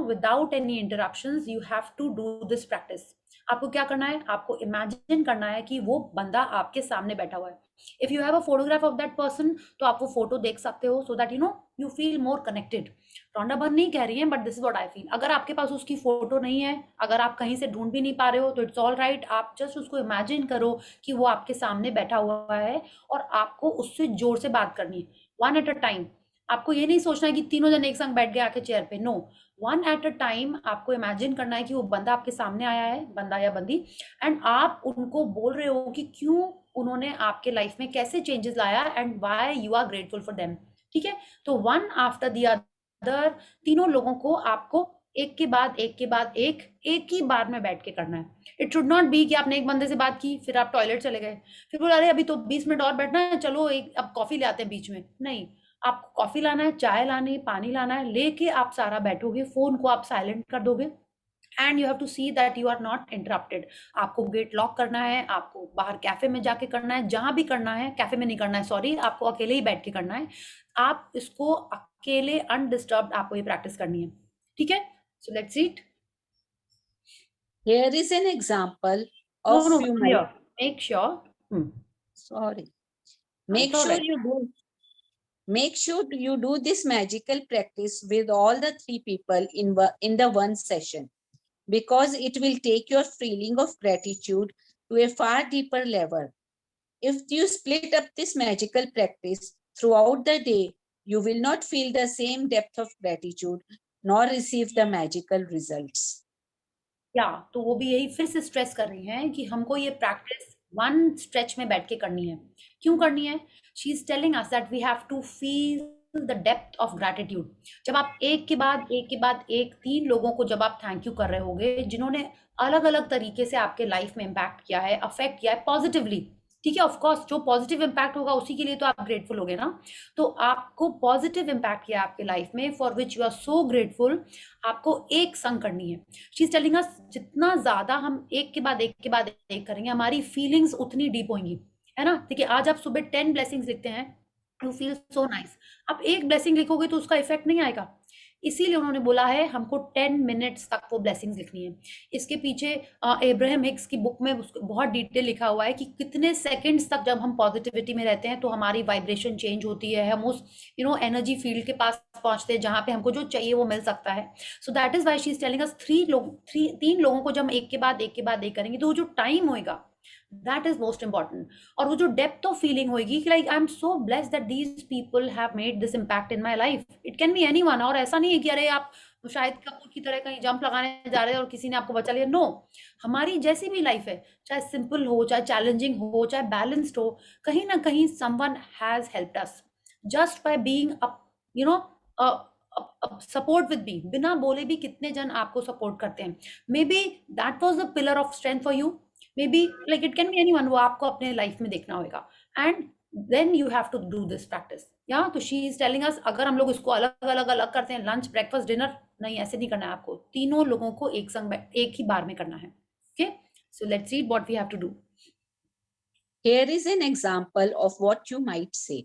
without any interruptions you have to do this practice. आपको क्या करना है, आपको इमेजिन करना है कि वो बंदा आपके सामने बैठा हुआ है। If you have a photograph of that person तो आप वो फोटो देख सकते हो, so that you feel more connected. Rhonda Byrne नहीं कह रही है, but this is what I feel. अगर आपके पास उसकी फोटो नहीं है, अगर आप कहीं से ढूंढ भी नहीं पा रहे हो तो इट्स ऑल राइट, आप जस्ट उसको इमेजिन करो कि वो आपके सामने बैठा हुआ है और आपको उससे जोर से बात करनी है, वन एट अ टाइम। आपको ये नहीं सोचना है कि तीनों जन एक संग बैठ गए आके चेयर पे, no, one at a time आपको इमेजिन करना है कि वो बंदा आपके सामने आया है, बंदा या बंदी, एंड आप उनको बोल रहे हो कि क्यों उन्होंने आपके लाइफ में कैसे चेंजेस लाया and why you are grateful for them. ठीक है, तो वन आफ्टर द अदर तीनों लोगों को आपको एक के बाद एक ही बार में बैठ के करना है। इट शुड नॉट बी कि आपने एक बंदे से बात की, फिर आप टॉयलेट चले गए, फिर बोला अरे अभी तो 20 मिनट और बैठना है, चलो एक अब कॉफी ले आते हैं बीच में। नहीं, आपको कॉफी लाना है, चाय लानी है, पानी लाना है, लेके आप सारा बैठोगे, फोन को आप साइलेंट कर दोगे, and you have to see that you are not interrupted. आपको गेट लॉक करना है, आपको बाहर कैफे में जाके करना है, जहां भी करना है, कैफे में नहीं करना है, सॉरी, आपको अकेले ही बैठ के करना है। आप इसको अकेले अनडिस्टर्ब्ड आपको ये प्रैक्टिस करनी है। ठीक है, so let's see it. Here is an example of No, few here. Make sure. Sorry. It's all right. Make sure you do this magical practice with all the 3 people in the one session. because it will take your feeling of gratitude to a far deeper level. If you split up this magical practice throughout the day, you will not feel the same depth of gratitude nor receive the magical results. या तो वो भी यही फिर से stress कर रही हैं कि हमको ये प्रैक्टिस वन स्ट्रेच में बैठ के करनी है। क्यों करनी है? She is telling us that we have to feel the depth of gratitude. जब आप एक के बाद एक के बाद एक 3 लोगों को जब आप थैंक यू कर रहे होगे जिन्होंने अलग अलग तरीके से आपके लाइफ में इम्पैक्ट किया है, अफेक्ट किया है पॉजिटिवली, ठीक है, ऑफ कोर्स जो पॉजिटिव इम्पैक्ट होगा उसी के लिए तो आप ग्रेटफुल होगे ना। तो आपको पॉजिटिव इम्पैक्ट किया आपके लाइफ में, for which you are so grateful, आपको एक संग करनी है। शी इज टेलिंग अस जितना ज्यादा हम एक के बाद एक के बाद एक करेंगे, हमारी फीलिंग्स उतनी डीप होंगी, है ना। देखिए आज आप सुबह 10 ब्लेसिंग्स लिखते हैं, यू फील सो नाइस। आप एक ब्लेसिंग लिखोगे तो उसका इफेक्ट नहीं आएगा, इसीलिए उन्होंने बोला है हमको 10 मिनट्स तक वो ब्लेसिंग्स लिखनी है। इसके पीछे एब्राहम हिक्स की बुक में बहुत डिटेल लिखा हुआ है कि कितने सेकंड्स तक जब हम पॉजिटिविटी में रहते हैं तो हमारी वाइब्रेशन चेंज होती है, हम उस एनर्जी फील्ड के पास पहुंचते हैं जहां पे हमको जो चाहिए वो मिल सकता है। So that is why she is telling अस 3 लोगों को जब हम एक के बाद एक करेंगे तो वो जो टाइम होएगा that is most important, और वो जो डेप्थ ऑफ फीलिंग होगी कि like I am so blessed that these people have made this impact in my life. It can be anyone, और ऐसा नहीं है कि अरे आप शाहिद कपूर की तरह कहीं जंप लगाने जा रहे हैं और किसी ने आपको बचा लिया। नो, हमारी जैसी भी लाइफ है, चाहे सिंपल हो, चाहे चैलेंजिंग हो, चाहे बैलेंस्ड हो, कहीं ना कहीं someone has helped us just by being support with me. बिना बोले भी कितने जन आपको सपोर्ट करते हैं। Maybe that was the pillar of strength for you, maybe like it can be anyone, वो आपको अपने लाइफ में देखना होगा। And then you have to do this practice. या तो शी इज टेलिंग अस अगर हम लोग इसको अलग अलग करते हैं, लंच ब्रेकफास्ट डिनर, नहीं ऐसे नहीं करना है आपको, तीनों लोगों को एक संग एक ही बार में करना है। Okay, so let's read what we have to do. Here is an example of what you might say.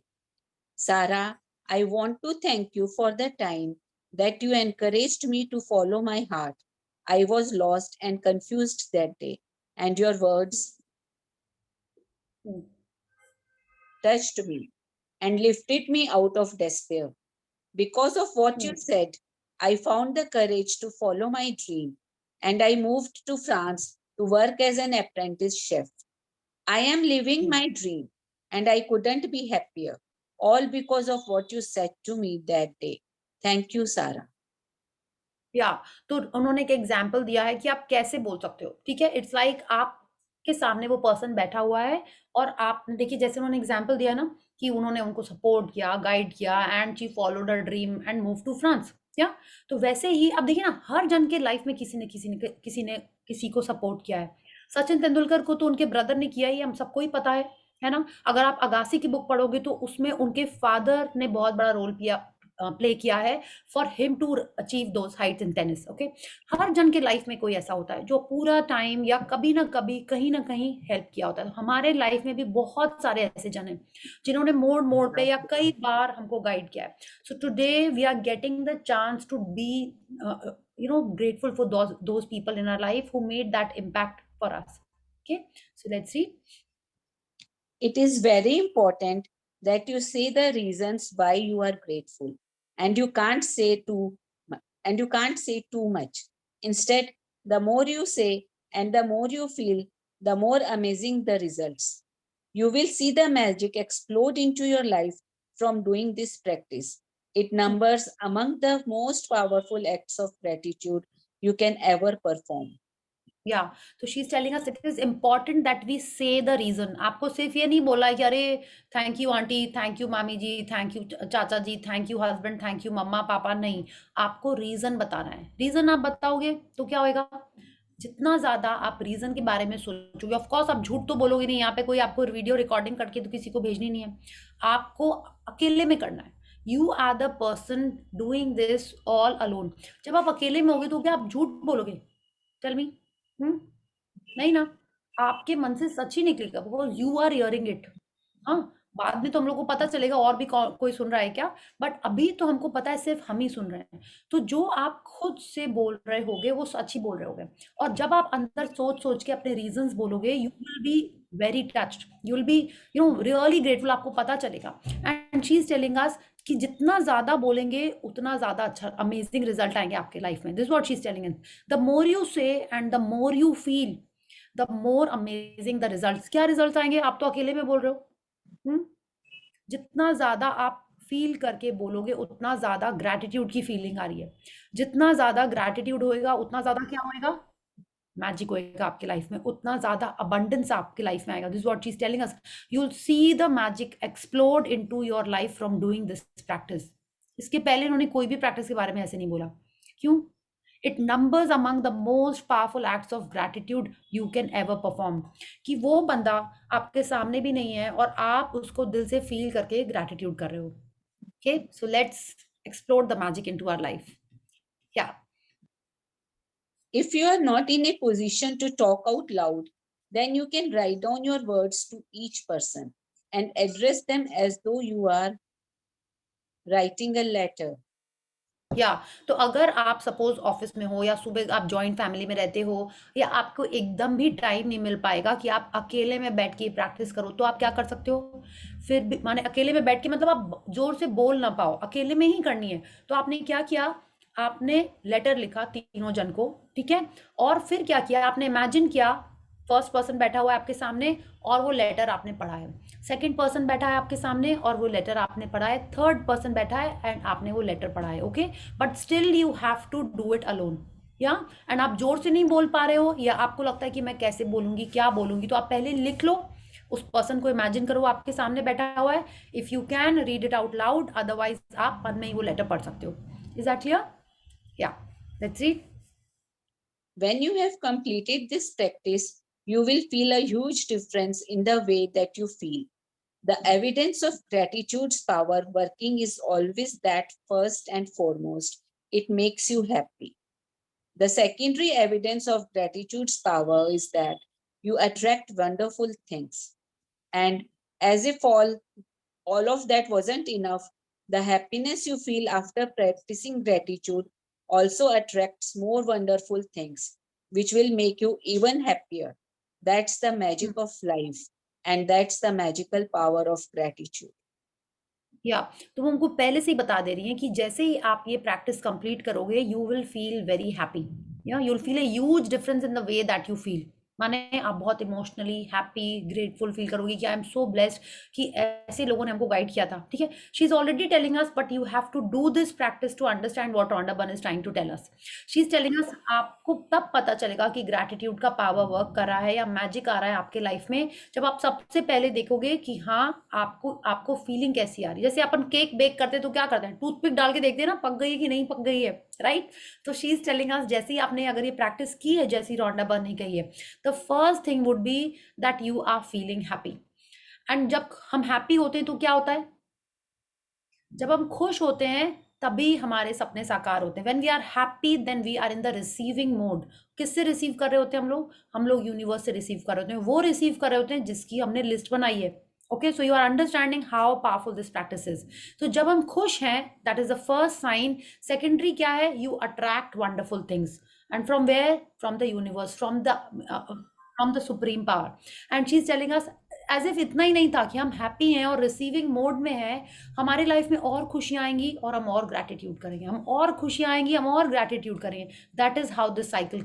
Sarah, I want to thank you for the time that you encouraged me to follow my heart. I was lost and confused that day, and your words touched me and lifted me out of despair. Because of what you said, I found the courage to follow my dream, and I moved to France to work as an apprentice chef. I am living my dream, and I couldn't be happier, all because of what you said to me that day. Thank you, Sarah. या तो उन्होंने एक example दिया है कि आप कैसे बोल सकते हो, ठीक है। इट्स लाइक आपके सामने वो पर्सन बैठा हुआ है और आप देखिए, जैसे उन्होंने एग्जाम्पल दिया ना कि उन्होंने उनको सपोर्ट किया, गाइड किया, and she followed her dream and move to France. या तो वैसे ही अब देखिए ना, हर जन के लाइफ में किसी ने किसी को सपोर्ट किया है। सचिन तेंदुलकर को तो उनके ब्रदर ने किया ही, हम सबको ही पता है ना। अगर आप अगासी की बुक पढ़ोगे तो उसमें उनके फादर ने बहुत बड़ा रोल प्ले किया है for him to achieve those heights in tennis. Okay, हर जन के लाइफ में कोई ऐसा होता है जो पूरा टाइम या कभी ना कभी कहीं ना कहीं हेल्प किया होता है। हमारे लाइफ में भी बहुत सारे ऐसे जन हैं जिन्होंने मोड़ पे या कई बार हमको गाइड किया है। So today we are getting the chance to be grateful for those people in our life who made that impact for us. Okay, so let's see. It is very important that you say the reasons why you are grateful, and you can't say too much. Instead, the more you say and the more you feel, the more amazing the results. You will see the magic explode into your life from doing this practice. It numbers among the most powerful acts of gratitude you can ever perform. या तो she is telling us it is important that we say the reason. आपको सिर्फ ये नहीं बोला है कि अरे thank you aunty, thank you मामी जी, थैंक यू चाचा जी, thank you husband, thank you मम्मा पापा, नहीं, आपको रीजन बताना है। रीजन आप बताओगे तो क्या होएगा, जितना ज्यादा आप रीजन के बारे में सोचोगे, ऑफ कोर्स आप झूठ तो बोलोगे नहीं, यहाँ पे कोई आपको वीडियो रिकॉर्डिंग करके तो किसी को भेजनी नहीं है, आपको अकेले में करना है। You are the person doing this all alone. जब आप अकेले में होगे तो क्या आप झूठ बोलोगे? Tell me. नहीं ना, आपके मन से सच ही निकलेगा, because you are hearing it. हाँ, बाद में तो हम लोग को पता चलेगा और भी कोई सुन रहा है क्या, बट अभी तो हमको पता है सिर्फ हम ही सुन रहे हैं। तो जो आप खुद से बोल रहे होगे वो सच ही बोल रहे होगे, और जब आप अंदर सोच के अपने रीजंस बोलोगे, you will be very touched, you will be really grateful, आपको पता चलेगा। एंड शी इज टेलिंग अस कि जितना ज़्यादा बोलेंगे उतना ज़्यादा अच्छा अमेजिंग रिजल्ट आएंगे आपके लाइफ में. This what she is telling in. The more you say and the more you feel, the more amazing the results. क्या रिजल्ट आएंगे? आप तो अकेले में बोल रहे हो. जितना ज़्यादा आप फील करके बोलोगे उतना ज़्यादा ग्रैटिट्यूड की फीलिंग आ रही है. जितना ज़्यादा ग्रैटिट्यूड होएगा उतना ज़्यादा क्या होएगा? मैजिक होएगा आपके लाइफ में. उतना ज़्यादा अबंडेंस आपके लाइफ में आएगा. This what she is telling us. You will see the magic explode into your life from doing this practice. इसके पहले उन्होंने कोई भी प्रैक्टिस के बारे में ऐसे नहीं बोला. क्यों? It numbers among the most powerful acts of gratitude you can ever perform. कि वो बंदा आपके सामने भी नहीं है और आप उसको दिल से फील करके ग्रैटिट्यूड कर रहे हो. Okay, so let's explore the magic into our life. क्या? If you are not in a position to talk out loud, then you can write down your words to each person and address them as though you are writing a letter. या तो अगर आप suppose office में हो या सुबह आप joint family में रहते हो या आपको एकदम भी टाइम नहीं मिल पाएगा कि आप अकेले में बैठ के प्रैक्टिस करो, तो आप क्या कर सकते हो? फिर भी माने अकेले में बैठ के मतलब आप जोर से बोल ना पाओ, अकेले में ही करनी है. तो आपने क्या किया? आपने लेटर लिखा तीनों जन को, ठीक है. और फिर क्या किया? आपने इमेजिन किया फर्स्ट पर्सन बैठा हुआ है आपके सामने और वो लेटर आपने पढ़ा है. सेकंड पर्सन बैठा है आपके सामने और वो लेटर आपने पढ़ा है. थर्ड पर्सन बैठा है एंड आपने वो लेटर पढ़ा है. Okay, but still you have to do it alone. Yeah and आप जोर से नहीं बोल पा रहे हो या आपको लगता है कि मैं कैसे बोलूंगी, क्या बोलूंगी, तो आप पहले लिख लो. उस पर्सन को इमेजिन करो आपके सामने बैठा हुआ है. If you can read it out loud, otherwise आप मन में ही वो लेटर पढ़ सकते हो. Is that clear? या let's read. When you have completed this practice, you will feel a huge difference in the way that you feel. The evidence of gratitude's power working is always that first and foremost, it makes you happy. The secondary evidence of gratitude's power is that you attract wonderful things. And as if all of that wasn't enough, the happiness you feel after practicing gratitude also attracts more wonderful things, which will make you even happier. That's the magic of life, and that's the magical power of gratitude. या तो वो हमको पहले से ही बता दे रही हैं कि जैसे ही आप ये प्रैक्टिस कंप्लीट करोगे you will feel very happy. Yeah you will feel a huge difference in the way that you feel. माने आप बहुत इमोशनली हैप्पी ग्रेटफुल फील करोगे कि आई एम सो ब्लेस्ड कि ऐसे लोगों ने हमको गाइड किया था. ठीक है, she is already telling us but you have to do this practice to understand what Rhonda Byrne is trying to tell us. She is telling us आपको तब पता चलेगा कि ग्रैटिट्यूड का पावर वर्क कर रहा है या मैजिक आ रहा है आपके लाइफ में जब आप सबसे पहले देखोगे कि हाँ आपको फीलिंग कैसी आ रही है. जैसे अपन केक बेक करते तो क्या करते हैं? टूथपिक डाल के देखते हैं ना पक गई है कि नहीं पक गई है, राइट? तो शी इज टेलिंग अस जैसे ही आपने अगर ये प्रैक्टिस की है जैसी रॉन्डा बर्न ने कही है, the first thing would be that you are feeling happy. And जब हम हैप्पी होते हैं तो क्या होता है? जब हम खुश होते हैं तभी हमारे सपने साकार होते हैं. When we are happy then we are in the receiving mode. किससे रिसीव कर रहे होते हैं हम लोग यूनिवर्स से रिसीव कर रहे होते हैं. वो रिसीव कर रहे होते हैं जिसकी हमने लिस्ट बनाई है. Okay, so you are understanding how powerful this practice is. तो जब हम खुश हैं that is the first sign. Secondary क्या है? You attract wonderful things. And from where? From the universe, from the supreme power. And she is telling us as if इतना ही नहीं था कि हम हैप्पी हैं और रिसीविंग मोड में हैं, हमारी लाइफ में और खुशियां आएंगी और हम और ग्रैटिट्यूड करेंगे. हम और खुशियां आएंगी, हम और ग्रैटिट्यूड करेंगे. That is how this cycle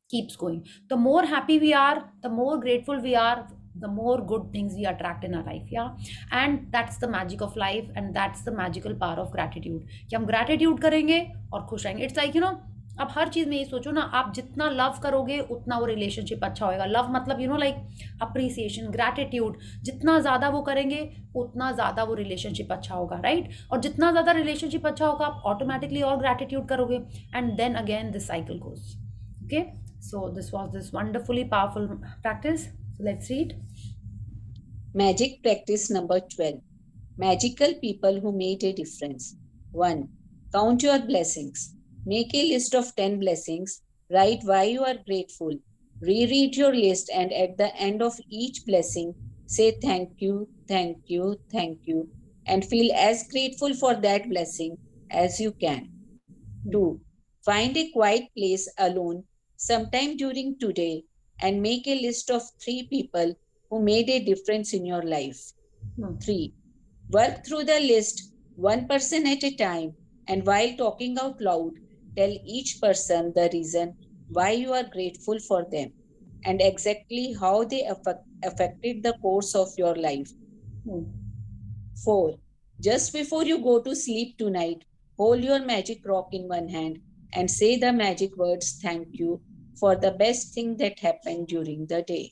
keeps going. The more happy we are, the more grateful we are, the more good things we attract in our life. Yeah, and that's the magic of life, and that's the magical power of gratitude. कि हम gratitude करेंगे और खुश रहेंगे. It's like आप हर चीज में ये सोचो ना, आप जितना लव करोगे उतना वो रिलेशनशिप अच्छा होएगा. लव मतलब लाइक अप्रिसिएशन, ग्रैटिट्यूड. जितना ज्यादा वो करेंगे उतना ज्यादा वो रिलेशनशिप अच्छा होगा, राइट? और जितना ज्यादा रिलेशनशिप अच्छा होगा आप ऑटोमेटिकली और ग्रैटिट्यूड करोगे. And then again this cycle goes. Okay, so this was this wonderfully powerful practice. So let's read. Magic practice number 12. Magical people who made a difference. 1. Count your blessings. Make a list of 10 blessings. Write why you are grateful. Reread your list and at the end of each blessing, say thank you, thank you, thank you, and feel as grateful for that blessing as you can. 2. Find a quiet place alone sometime during today and make a list of 3 people who made a difference in your life. 3. Work through the list one person at a time, and while talking out loud, tell each person the reason why you are grateful for them and exactly how they affected the course of your life. 4. Just before you go to sleep tonight, hold your magic rock in one hand and say the magic words thank you for the best thing that happened during the day.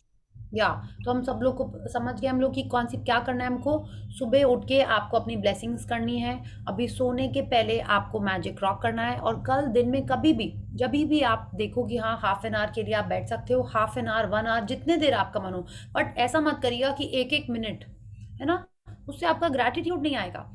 या तो हम सब लोग को समझ गए हम लोग कि कौन सी क्या करना है हमको। सुबह उठ के आपको अपनी ब्लेसिंग्स करनी है। अभी सोने के पहले आपको मैजिक रॉक करना है और कल दिन में कभी भी जब भी आप देखो कि हाँ हाफ एन आवर के लिए आप बैठ सकते हो, हाफ एन आवर 1 आवर जितने देर आपका मन हो, बट ऐसा मत करिएगा कि एक एक मिनट, है ना, उससे आपका ग्रैटिट्यूड नहीं आएगा।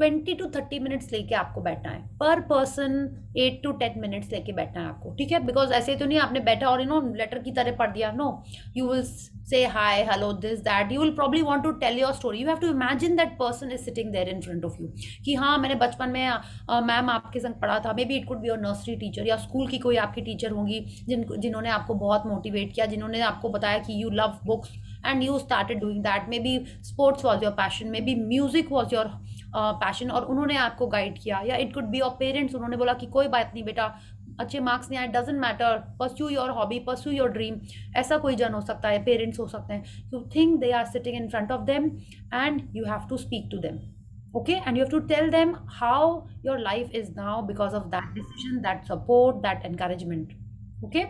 20 to 30 मिनट्स लेके आपको बैठना है पर पर्सन। 8 to 10 मिनट्स लेके बैठना है आपको, ठीक है। बिकॉज ऐसे तो नहीं आपने बैठा और लेटर की तरह पढ़ दिया। No, you will say hi, hello, this, that. You will probably want to tell your story. You have to imagine that person is sitting there in front of you. कि हाँ मैंने बचपन में मैम आपके संग पढ़ा था। May be it could be your nursery teacher या स्कूल की कोई आपकी टीचर होंगी जिन्होंने आपको बहुत मोटिवेट किया, जिन्होंने आपको बताया कि you love books and you started doing that. May be sports was your passion, may be music was your passion और उन्होंने आपको गाइड किया। या it could be your parents, उन्होंने बोला कि कोई बात नहीं बेटा, अच्छे मार्क्स नहीं आए, doesn't matter, pursue your hobby, pursue your dream. ऐसा कोई जन हो सकता है, पेरेंट्स हो सकते हैं। You think they are sitting in front of them and you have to speak to them, okay, and you have to tell them how your life is now because of that decision, that support, that encouragement. Okay,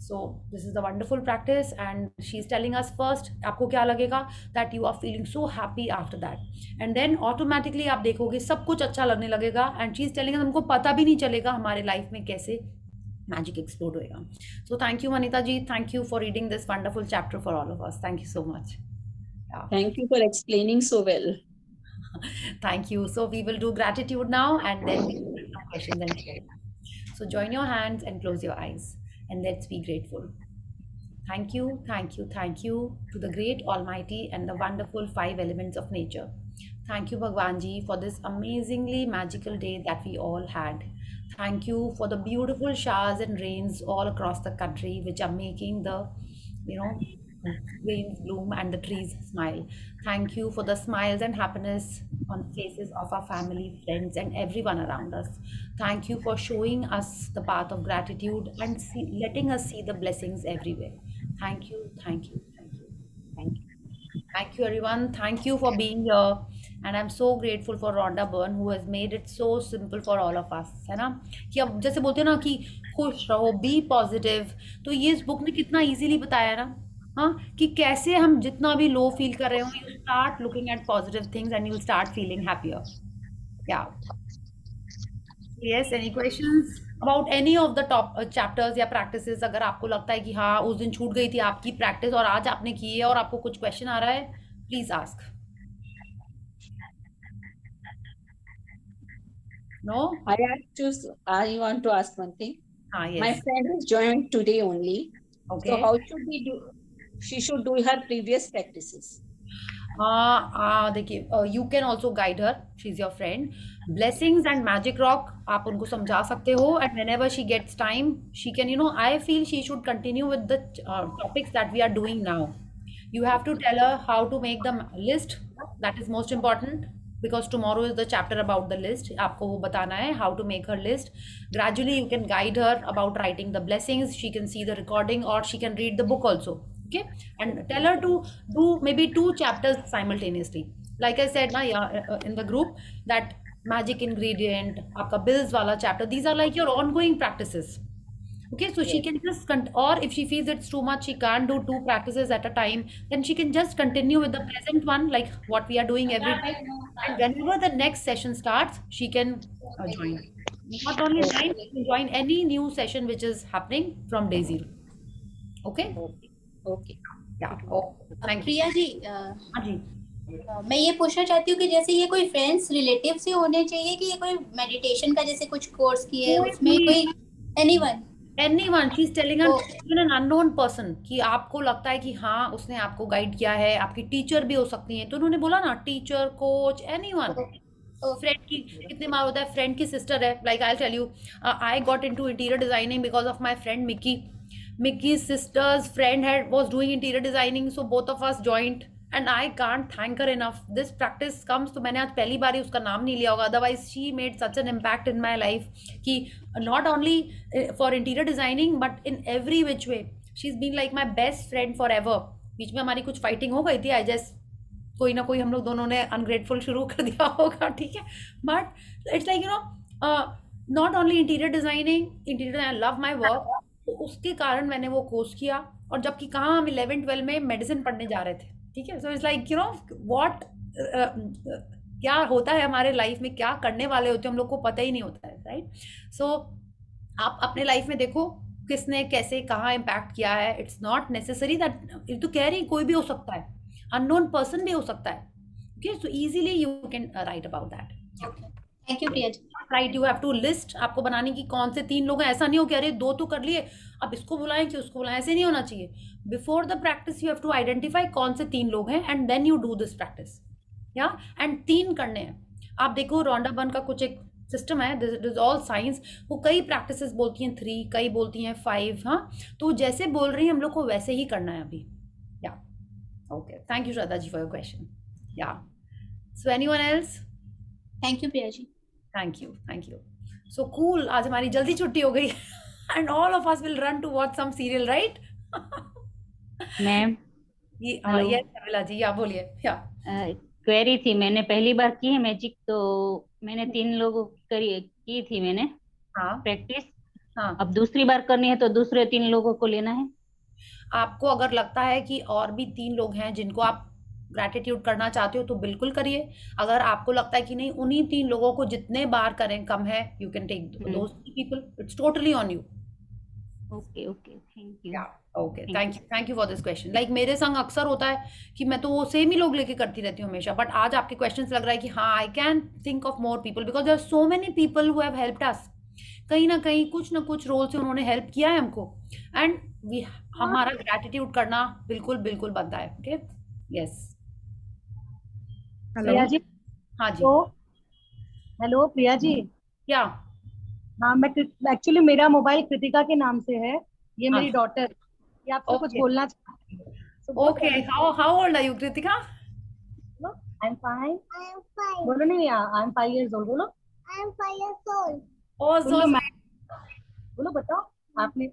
so this is the wonderful practice and she's telling us first आपको क्या लगेगा, that you are feeling so happy after that, and then automatically आप देखोगे सब कुछ अच्छा लगने लगेगा। and she's telling us हमको पता भी नहीं चलेगा हमारे लाइफ में कैसे मैजिक एक्सप्लोड होएगा। so thank you Manita ji, thank you for reading this wonderful chapter for all of us. Thank you so much. Thank you for explaining so well. Thank you. So we will do gratitude now and then we will do some questions and share. So join your hands and close your eyes and let's be grateful. Thank you, thank you, thank you to the great Almighty and the wonderful 5 elements of nature. Thank you Bhagwan Ji for this amazingly magical day that we all had. Thank you for the beautiful showers and rains all across the country which are making the, rains bloom and the trees smile. Thank you for the smiles and happiness on the faces of our family, friends, and everyone around us. Thank you for showing us the path of gratitude and letting us see the blessings everywhere. Thank you, thank you, thank you, thank you. Thank you everyone. Thank you for being here. And I'm so grateful for Rhonda Byrne who has made it so simple for all of us, है ना। कि अब जैसे बोलते हैं ना कि खुश रहो, बी पॉजिटिव, तो ये इस बुक ने कितना इजीली बताया ना, हाँ, कि कैसे हम जितना भी लो फील कर रहे हो, you start looking at positive things and you start feeling happier. Yeah yes, any questions about any of the top chapters या प्रैक्टिसेस? अगर आपको लगता है कि हाँ उस दिन छूट गई थी आपकी प्रैक्टिस और आज आपने की है और आपको कुछ क्वेश्चन आ रहा है, please ask. No? I want to ask one thing. Yes. My friend has joined today only. Okay. So how should we do? She should do her previous practices. देखिए, you can also guide her. She's your friend. Blessings and magic rock आप उनको समझा सकते हो and whenever she gets time, she can, I feel she should continue with the topics that we are doing now. You have to tell her how to make the list. That is most important. Because tomorrow is the chapter about the list. आपको वो बताना है how to make her list. Gradually you can guide her about writing the blessings. She can see the recording or she can read the book also. Okay, and tell her to do maybe 2 chapters simultaneously. Like I said na, in the group, that magic ingredient, आपका bills वाला chapter, these are like your ongoing practices. Okay, so she can just or if she feels it's too much, she can't do 2 practices at a time, then she can just continue with the present one, like what we are doing every time, and whenever the next session starts, she can join. Not only join, she can join any new session which is happening from day 0. Okay. Okay. Yeah. Oh, thank you. Priya ji, हाँ जी। मैं ये पूछना चाहती हूँ कि जैसे ये कोई फ्रेंड्स रिलेटिव से होने चाहिए कि ये कोई मेडिटेशन का जैसे कुछ कोर्स किए उसमें कोई anyone, she's telling us even an unknown person कि आपको लगता है कि हाँ उसने आपको गाइड किया है, आपकी टीचर भी हो सकती हैं, तो उन्होंने बोला ना टीचर, कोच, एनीवन। फ्रेंड की कितने बार होता है, फ्रेंड की सिस्टर है, like I tell you, I got into interior designing because of my friend Mickey's sister's friend was doing interior designing, so both of us joined and I can't thank her enough. This practice comes, तो मैंने आज पहली बार ही उसका नाम नहीं लिया होगा, otherwise she made such an impact in my life कि not only for interior designing but in every which way she is been like my best friend forever एवर. बीच में हमारी कुछ फाइटिंग हो गई थी, आई जस्ट कोई ना कोई हम लोग दोनों ने अनग्रेटफुल शुरू कर दिया होगा, ठीक है. But it's like not only interior designing, interior I love my work, तो उसके कारण मैंने वो कोर्स किया. और जबकि कहाँ हम 11th-12 में मेडिसिन पढ़ने जा रहे थे, ठीक है. सो इट्स लाइक व्हाट क्या होता है हमारे लाइफ में, क्या करने वाले होते हैं हम लोग को पता ही नहीं होता है, राइट. सो आप अपने लाइफ में देखो किसने कैसे कहाँ इम्पैक्ट किया है. इट्स नॉट नेसेसरी दैट, तो कह रही कोई भी हो सकता है, अननोन पर्सन भी हो सकता है. Okay, so easily you can write about that. Thank you Priya ji. Right, you have to list. आपको बनाने की कौन से 3 लोग हैं, ऐसा नहीं हो कि अरे 2 तो कर लिए अब इसको बुलाएं कि उसको बुलाएं, ऐसे नहीं होना चाहिए. Before the practice you have to identify कौन से 3 लोग हैं and then you do this practice. Yeah and 3 करने हैं. आप देखो रोंडा बर्न का कुछ एक सिस्टम है, दिस इज ऑल साइंस. वो कई प्रैक्टिसेस बोलती हैं 3, कई बोलती हैं 5. हाँ, तो जैसे बोल रही हैं हम लोग को वैसे ही करना है अभी. Yeah okay, thank you Shraddha ji for your question. Yeah so anyone else? Thank you Priya ji. Thank you, thank you. So cool, आज हमारी जल्दी छुट्टी हो गई and all of us will run to watch some serial, right. Ma'am, ये hello. Yes Kavila ji, yeah बोलिए. या query थी, मैंने पहली बार की है मैजिक, तो मैंने 3 लोगों की थी मैंने हाँ प्रैक्टिस. हाँ, अब दूसरी बार करनी है तो दूसरे 3 लोगों को लेना है. आपको अगर लगता है कि और भी 3 लोग हैं जिनको आप ग्रैटिट्यूड करना चाहते हो तो बिल्कुल करिए. अगर आपको लगता है कि नहीं उन्हीं 3 लोगों को जितने बार करें कम है, you can take those people. It's totally on you. Okay okay, thank you. Yeah okay, thank you for this question. Like मेरे संग अक्सर होता है कि मैं तो वो सेम ही लोग लेके करती रहती हूँ हमेशा, बट आज आपके क्वेश्चन लग रहा है कि हाँ I can think of more people because there are so many people who have helped us. कहीं ना कहीं कुछ ना कुछ रोल से उन्होंने हेल्प किया है हमको, एंड वी हमारा ग्रैटिट्यूड करना बिल्कुल बिल्कुल बनता है. Okay, yes. Hello. Priya ji. हाँ जी. तो हेलो प्रिया जी. क्या? हाँ, मैं एक्चुअली मेरा मोबाइल कृतिका के नाम से है, ये हाँ. मेरी डॉटर, ये आपसे कुछ Okay. बोलना चाहती है. Okay, how old are you Kritika? I am fine. बोलो नहीं, आई एम 5 years old. बोलो. ओह सो बोलो मैम. बोलो, बताओ. आपने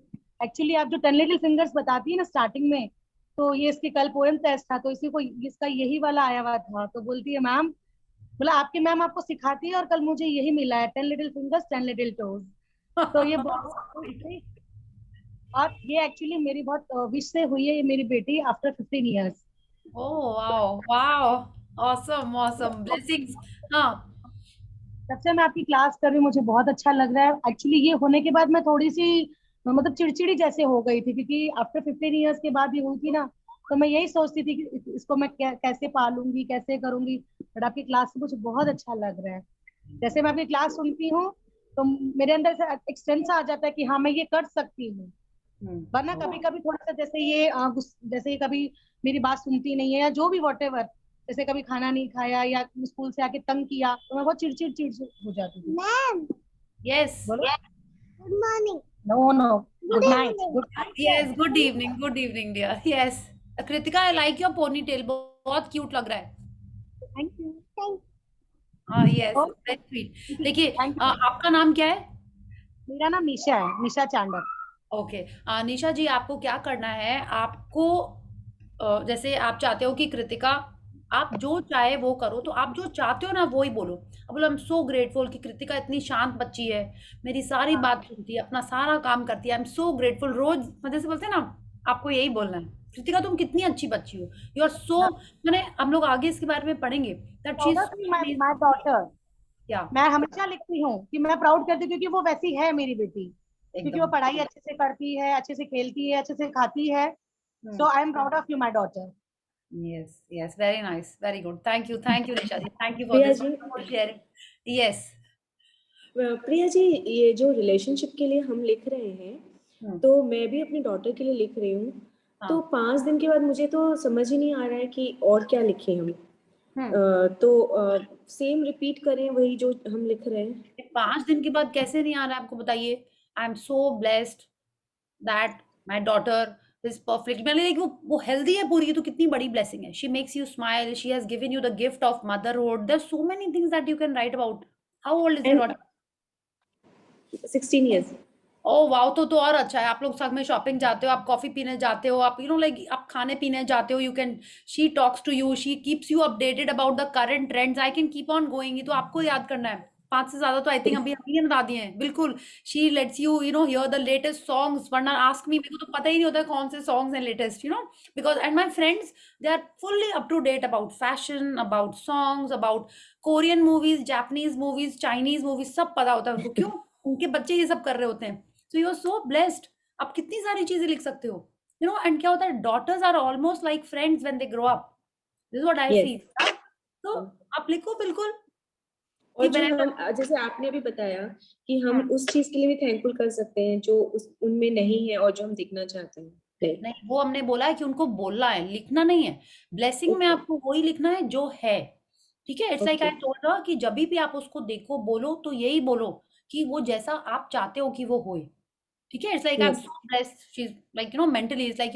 एक्चुअली आप जो 10 लिटिल फिंगर्स बताती है ना स्टार्टिंग में, तो ये इसके कल पोएम टेस्ट था, तो इसी को इसका यही वाला आया हुआ था, तो बोलती है मैम, बोला आपकी मैम आपको सिखाती है और कल मुझे यही मिला है, 10 लिटिल फिंगर्स 10 लिटिल टोज. तो ये और ये एक्चुअली मेरी बहुत विश से हुई है, ये मेरी बेटी after 15 years. Oh wow wow, awesome awesome, blessings. हाँ. तब से मैं आपकी क्लास कर रही हूँ, मुझे बहुत अच्छा लग रहा है. एक्चुअली ये होने के बाद मैं थोड़ी सी मतलब चिड़चिड़ी जैसे हो गई थी, क्योंकि आफ्टर 15 years के बाद ये हुई थी ना, तो मैं यही सोचती थी कि इसको मैं कैसे पालूंगी, कैसे करूंगी. बट आपकी क्लास से मुझे बहुत अच्छा लग रहा है. जैसे मैं आपकी क्लास सुनती हूँ तो मेरे अंदर से एक सेंस आ जाता है कि हाँ मैं ये कर सकती हूँ. वरना कभी कभी थोड़ा सा जैसे ये जैसे ये कभी मेरी बात सुनती नहीं है या जो भी whatever, जैसे कभी खाना नहीं खाया या स्कूल से आके तंग किया तो मैं बहुत चिड़चिड़ हो जाती थी. मैम. यस. बोलो. Good morning. No no, good night. Good yes, good evening dear. Yes Kritika, I like your ponytail, बहुत क्यूट लग रहा है. Thank you. हाँ यस, वेरी स्वीट. देखिए आपका नाम क्या है? मेरा नाम निशा है, निशा चांडक. ओके, निशा जी आपको क्या करना है, आपको जैसे आप चाहते हो कि कृतिका आप जो चाहे वो करो, तो आप जो चाहते हो ना वो ही बोलो. अब बोलो आई एम सो ग्रेटफुल कि कृतिका इतनी शांत बच्ची है, मेरी सारी बात सुनती है, अपना सारा काम करती है. आई एम सो ग्रेटफुल. रोज मतलब से बोलते हैं ना, आपको यही बोलना है कृतिका तुम कितनी अच्छी बच्ची हो, यू आर सो. मैंने हम लोग आगे इसके बारे में पढ़ेंगे that she is my daughter. क्या मैं हमेशा लिखती हूँ कि मैं प्राउड करती हूँ, क्योंकि वो वैसी है मेरी बेटी, क्योंकि वो पढ़ाई अच्छे से करती है, अच्छे से खेलती है, अच्छे से खाती है. So I am proud of you my daughter. yes, very nice, very good. Thank you Nisha ji, thank you for Priya this ji. sharing. Yes. Priya ji, ये जो रिलेशनशिप के लिए हम लिख रहे हैं, तो मैं भी अपनी डॉटर के लिए लिख रही हूँ. तो 5 दिन के बाद मुझे तो समझ ही नहीं आ रहा है कि और क्या लिखें हम. तो सेम रिपीट करें वही जो हम लिख रहे हैं. 5 दिन के बाद कैसे नहीं आ रहा है आपको, बताइए. I am so blessed that my daughter this perfect, मैंने लाइक वो हेल्दी है पूरी, तो कितनी बड़ी ब्लेसिंग है. She makes you smile, she has given you the gift of motherhood. There so many things that you can write about. How old is your And daughter? 16 years. Oh wow, तो और अच्छा है. आप लोग साथ में shopping जाते हो, आप कॉफी पीने जाते हो, आप लाइक आप खाने पीने जाते हो. You can, she talks to you, she keeps you updated about the current trends. I can keep on going. ये तो आपको याद करना है. 5 से ज्यादा तो आई थिंक अभी हमने बता दिए हैं. बिल्कुल. She let's you here the latest songs. वरना आस्क मी, मेरे को तो पता ही नहीं होता कौन से सॉन्ग्स हैं latest, because and my friends, they are fully up to date about fashion, about songs, about Korean movies, Japanese movies, Chinese movies, सब पता होता है उनको. क्यों? उनके बच्चे ये सब कर रहे होते हैं. So you are so blessed. आप कितनी सारी चीजें लिख सकते हो. And क्या होता है, daughters are almost like friends when they grow up. This is what I Yes. feel. तो आप लिखो बिल्कुल. और जो हम, जैसे आपने अभी बताया कि हम उस चीज के लिए भी थैंकफुल कर सकते हैं जो उनमें नहीं है और जो हम दिखना चाहते हैं. नहीं, वो हमने बोला है कि उनको बोलना है, लिखना नहीं है. ब्लेसिंग में आपको वही लिखना है जो है. ठीक है. It's like I told her कि जब भी आप उसको देखो, बोलो तो यही बोलो कि वो जैसा आप चाहते हो कि वो होए. ठीक है. It's like I am so blessed. She is like mentally is like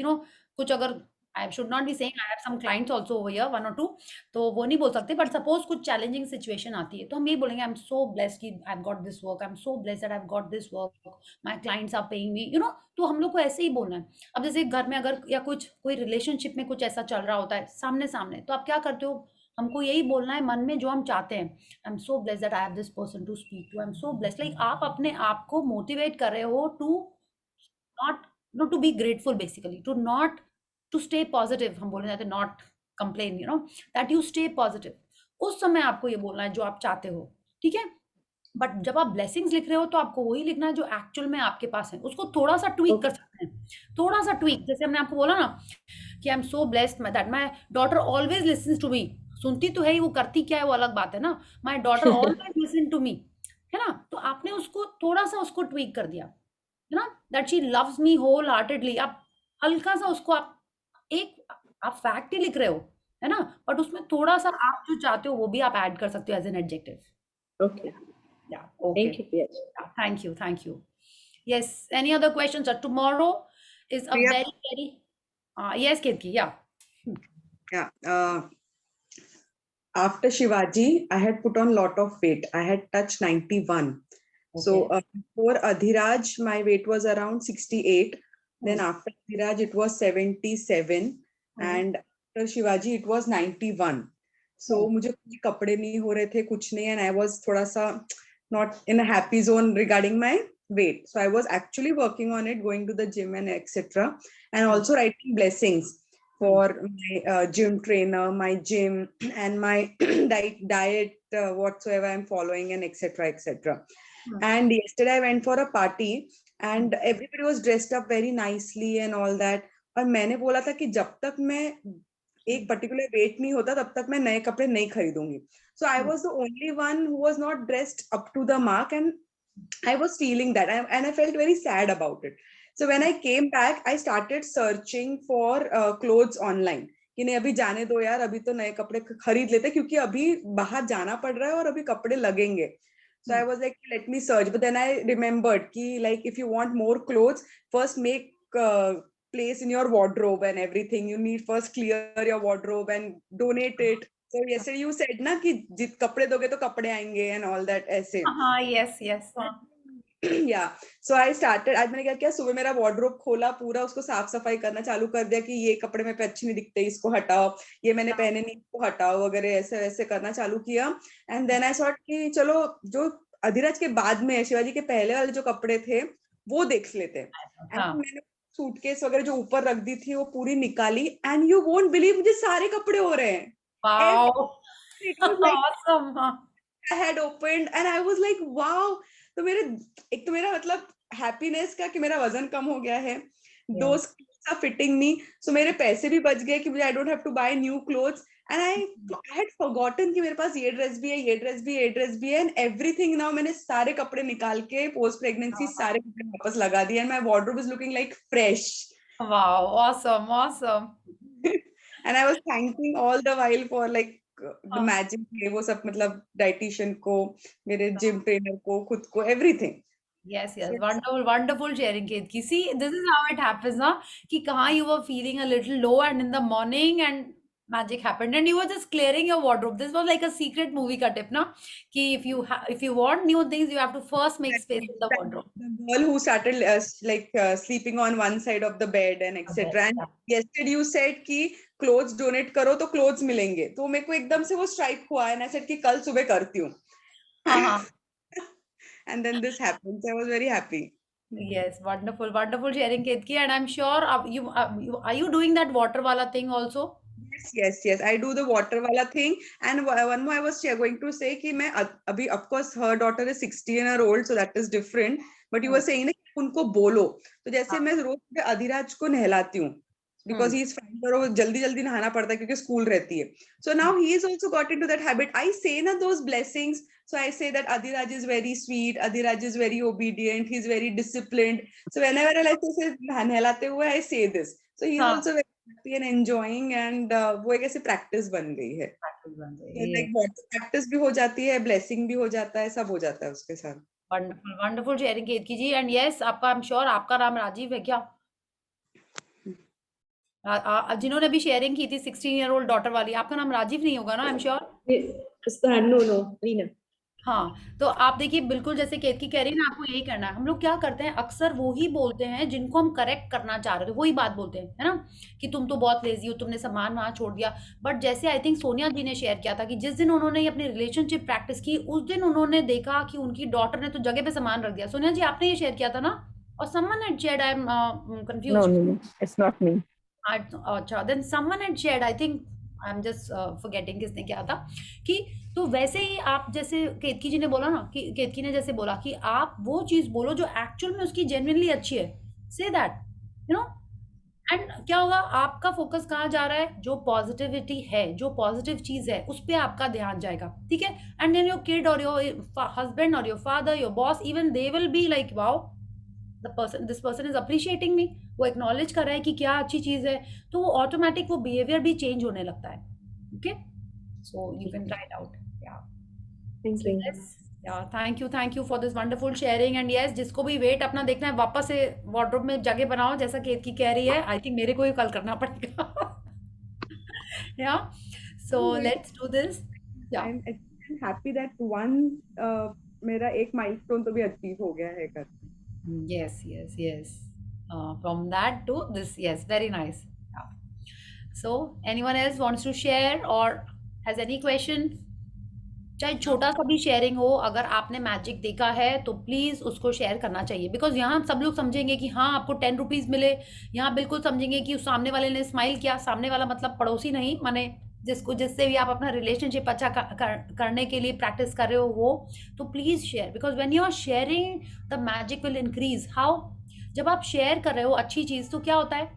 कुछ अगर I should not be saying, I have some clients also over here, 1 or 2, तो वो नहीं बोल सकते. बट सपोज कुछ चैलेंजिंग सिचुएशन आती है तो हम ये बोलेंगे, आई एम सो ब्लेस्ड कि I have got this work, I am so blessed that I have got this work, my clients are paying me, तो हम लोग को ऐसे ही बोलना है. अब जैसे घर में अगर या कोई रिलेशनशिप में कुछ ऐसा चल रहा होता है सामने सामने, तो आप क्या करते हो, हमको यही बोलना है मन में जो हम चाहते हैं. I am so blessed that I have this person to speak to, I am so blessed. Like आप अपने आप को मोटिवेट कर रहे हो to not to be grateful, basically to stay positive. हम बोलने जाते not complain, that you stay positive. उस समय आपको ये बोलना है जो आप चाहते हो. ठीक है. बट जब आप ब्लेसिंग्स लिख रहे हो तो आपको वही लिखना है जो एक्चुअल में आपके पास है. उसको थोड़ा सा ट्वीक कर सकते हैं, थोड़ा सा ट्वीक. जैसे हमने आपको बोला ना कि I am so blessed that my daughter always listens to me. सुनती तो है ही, वो करती क्या है वो अलग बात है ना. My daughter always listen to me, है ना. तो आपने उसको थोड़ा सा उसको ट्वीक कर दिया, है ना. That she loves me wholeheartedly. आप हल्का सा उसको आप फैक्ट ही लिख रहे हो, है ना, बट उसमें थोड़ा सा आप जो चाहते हो वो भी आप ऐड कर सकते हो as an adjective. Okay. Yeah. Okay. Thank you, Priya. Thank you. Thank you. Yes. Any other questions? Tomorrow is a very yes, Ketki. Yeah. Yeah. After Shivaji, I had put on lot of weight. I had touched 91. Okay. So before Adhiraj, my weight was around 68. Then after Adhiraj, it was 77. And after Shivaji, it was 91. So मुझे कोई कपड़े नहीं हो रहे थे, कुछ नहीं, and I was थोड़ा सा not in a happy zone regarding my weight. So I was actually working on it, going to the gym and etc. And also writing blessings for my gym trainer, my gym, and my diet whatsoever I'm following, and etc. etc. And yesterday I went for a party and everybody was dressed up very nicely and all that. और मैंने बोला था कि जब तक मैं एक particular wait नहीं होता तब तक मैं नए कपड़े नहीं खरीदूंगी. So I was the only one who was not dressed up to the mark, and I was feeling that, and I felt very sad about it. So when I came back, I started searching for clothes online. कि नहीं अभी जाने दो यार, अभी तो नए कपड़े खरीद लेते क्योंकि अभी बाहर जाना पड़ रहा है और अभी कपड़े लगेंगे. So I was like, let me search. But then I remembered कि like if you want more clothes, first make place in your wardrobe and everything. You need first clear your wardrobe and donate it. So yesterday you said ना कि जित कपड़े दोगे तो कपड़े आएंगे and all that ऐसे. हाँ, yes. Yeah. So I started. आज मैंने क्या किया, सुबह मेरा wardrobe खोला पूरा, उसको साफ सफाई करना चालू कर दिया कि ये कपड़े में पे अच्छे नहीं दिखते, इसको हटाओ, ये मैंने पहने नहीं, इसको हटाओ वगैरह, ऐसे वैसे करना चालू किया. And then I thought कि चलो जो अधिराज के बाद में शिवाजी के पहले वाले जो कपड़े थे वो देख लेते हैं. मैंने सूटकेस वगैरह जो ऊपर रख दी थी वो पूरी निकाली, एंड यू वोंट बिलीव मुझे सारे कपड़े हो रहे हैं. Wow. It was like awesome. I had opened and I was like wow. तो एक तो मेरा मतलब हैप्पीनेस का कि मेरा वजन कम हो गया है, those clothes are fitting me, so मेरे पैसे भी बच गए कि I don't have to buy new clothes. And I had forgotten कि मेरे पास ये ड्रेस भी है, ये ड्रेस भी है, ये ड्रेस भी है, and everything now मैंने सारे कपड़े निकाल के पोस्ट प्रेगनेंसी सारे कपड़े वापस लगा दिए, and my wardrobe is looking like fresh. Wow, awesome. And I was thanking all the while for like the magic, वो सब मतलब डाइटिशियन को, मेरे जिम ट्रेनर को, खुद को, everything. Yes, yes. So Wonderful, wonderful sharing, Ketki. See, this is how it happens, na? Ki kahan you were feeling a little low and in the morning and magic happened and you were just clearing your wardrobe. This was like a secret movie ka tip, na? Ki if you want new things, you have to first make space in the wardrobe. the girl who started sleeping on one side of the bed and etc. And yesterday you said कि clothes donate करो तो clothes मिलेंगे. तो मेरे को एकदम से वो strike हुआ and I said कि कल सुबह करती हूँ. And then this happened. So I was very happy. Yes, wonderful, wonderful sharing, Ketki. And I'm sure are you doing that water wala thing also? Yes. I do the water wala thing. And one more I was going to say कि मैं अभी of course her daughter is 16-year-old, so that is different. But you were saying ना कि उनको बोलो. तो जैसे मैं रोज अधिराज को नहलाती हूँ. Because he's fine, और वो जल्दी जल्दी नहाना पड़ता है क्योंकि स्कूल रहती है. So now he is also got into that habit. I say na those blessings. So I say that Adhiraj is very sweet, Adhiraj is very obedient, he's very disciplined. So whenever I like to say नहलाते हुए, I say this. So he's also very happy and enjoying, and वो एक ऐसे practice बन गई है. So like practice भी हो जाती है, blessing भी हो जाता है, सब हो जाता है उसके साथ. Wonderful, wonderful sharing, Ketki ji. And yes, आपका I'm sure आपका नाम राजीव है क्या? जिन्होंने भी शेयरिंग की थी 16-year-old डॉटर वाली, आपका नाम राजीव नहीं होगा ना? I am sure. No Reena. हाँ, तो आप देखिए बिल्कुल जैसे केतकी कह रही है ना, आपको यही करना है. हम लोग क्या करते हैं अक्सर वो ही बोलते हैं जिनको हम करेक्ट करना चाह रहे थे, वही बात बोलते हैं, है ना, कि तुम तो बहुत लेजी हो, तुमने सामान वहां छोड़ दिया. बट जैसे आई थिंक सोनिया जी ने शेयर किया था कि जिस दिन उन्होंने अपनी रिलेशनशिप प्रैक्टिस की, उस दिन उन्होंने देखा कि उनकी डॉटर ने तो जगह पे सामान रख दिया. सोनिया जी आपने ये शेयर किया था ना, और someone had shared, I am confused. No, it's not me. अच्छा, then someone had shared, I think I am just forgetting किसने क्या था, कि तो वैसे ही आप जैसे केतकी जी ने बोला ना, कि केतकी ने जैसे बोला कि आप वो चीज बोलो जो एक्चुअल में उसकी जेन्युइनली अच्छी है. Say that you know, and क्या होगा, आपका फोकस कहाँ जा रहा है, जो पॉजिटिविटी है, जो पॉजिटिव चीज है, उस पर आपका ध्यान जाएगा. ठीक है. एंड देन योर किड और योर हस्बैंड और your father, your boss, even they will be like wow, this person is appreciating मी. वो एक्नॉलेज कर रहा है कि क्या अच्छी चीज है, तो वो ऑटोमेटिक वो बिहेवियर भी चेंज होने लगता है. Okay, so you can try it out. Thank you for this wonderful sharing. And yes, जिसको भी वेट अपना देखना है, वापस से वार्डरोब में जगह बनाओ, जैसा केतकी कह रही है. आई थिंक मेरे को ही कल करना पड़ेगा. या so let's do this. I'm happy that one मेरा एक milestone तो भी achieve हो गया है कर. Yes. From that to this, yes, very nice. Yeah. So anyone else wants to share or has any question? चाहे छोटा सा भी शेयरिंग हो, अगर आपने मैजिक देखा है तो प्लीज उसको शेयर करना चाहिए. बिकॉज यहाँ सब लोग समझेंगे कि हाँ आपको 10 रुपीज मिले, यहाँ बिल्कुल समझेंगे कि उस सामने वाले ने स्माइल किया. सामने वाला मतलब पड़ोसी नहीं, माने जिससे भी आप अपना रिलेशनशिप अच्छा करने के लिए प्रैक्टिस कर रहे हो वो. तो please share, because when you are sharing the magic will increase. How? जब आप शेयर कर रहे हो अच्छी चीज, तो क्या होता है,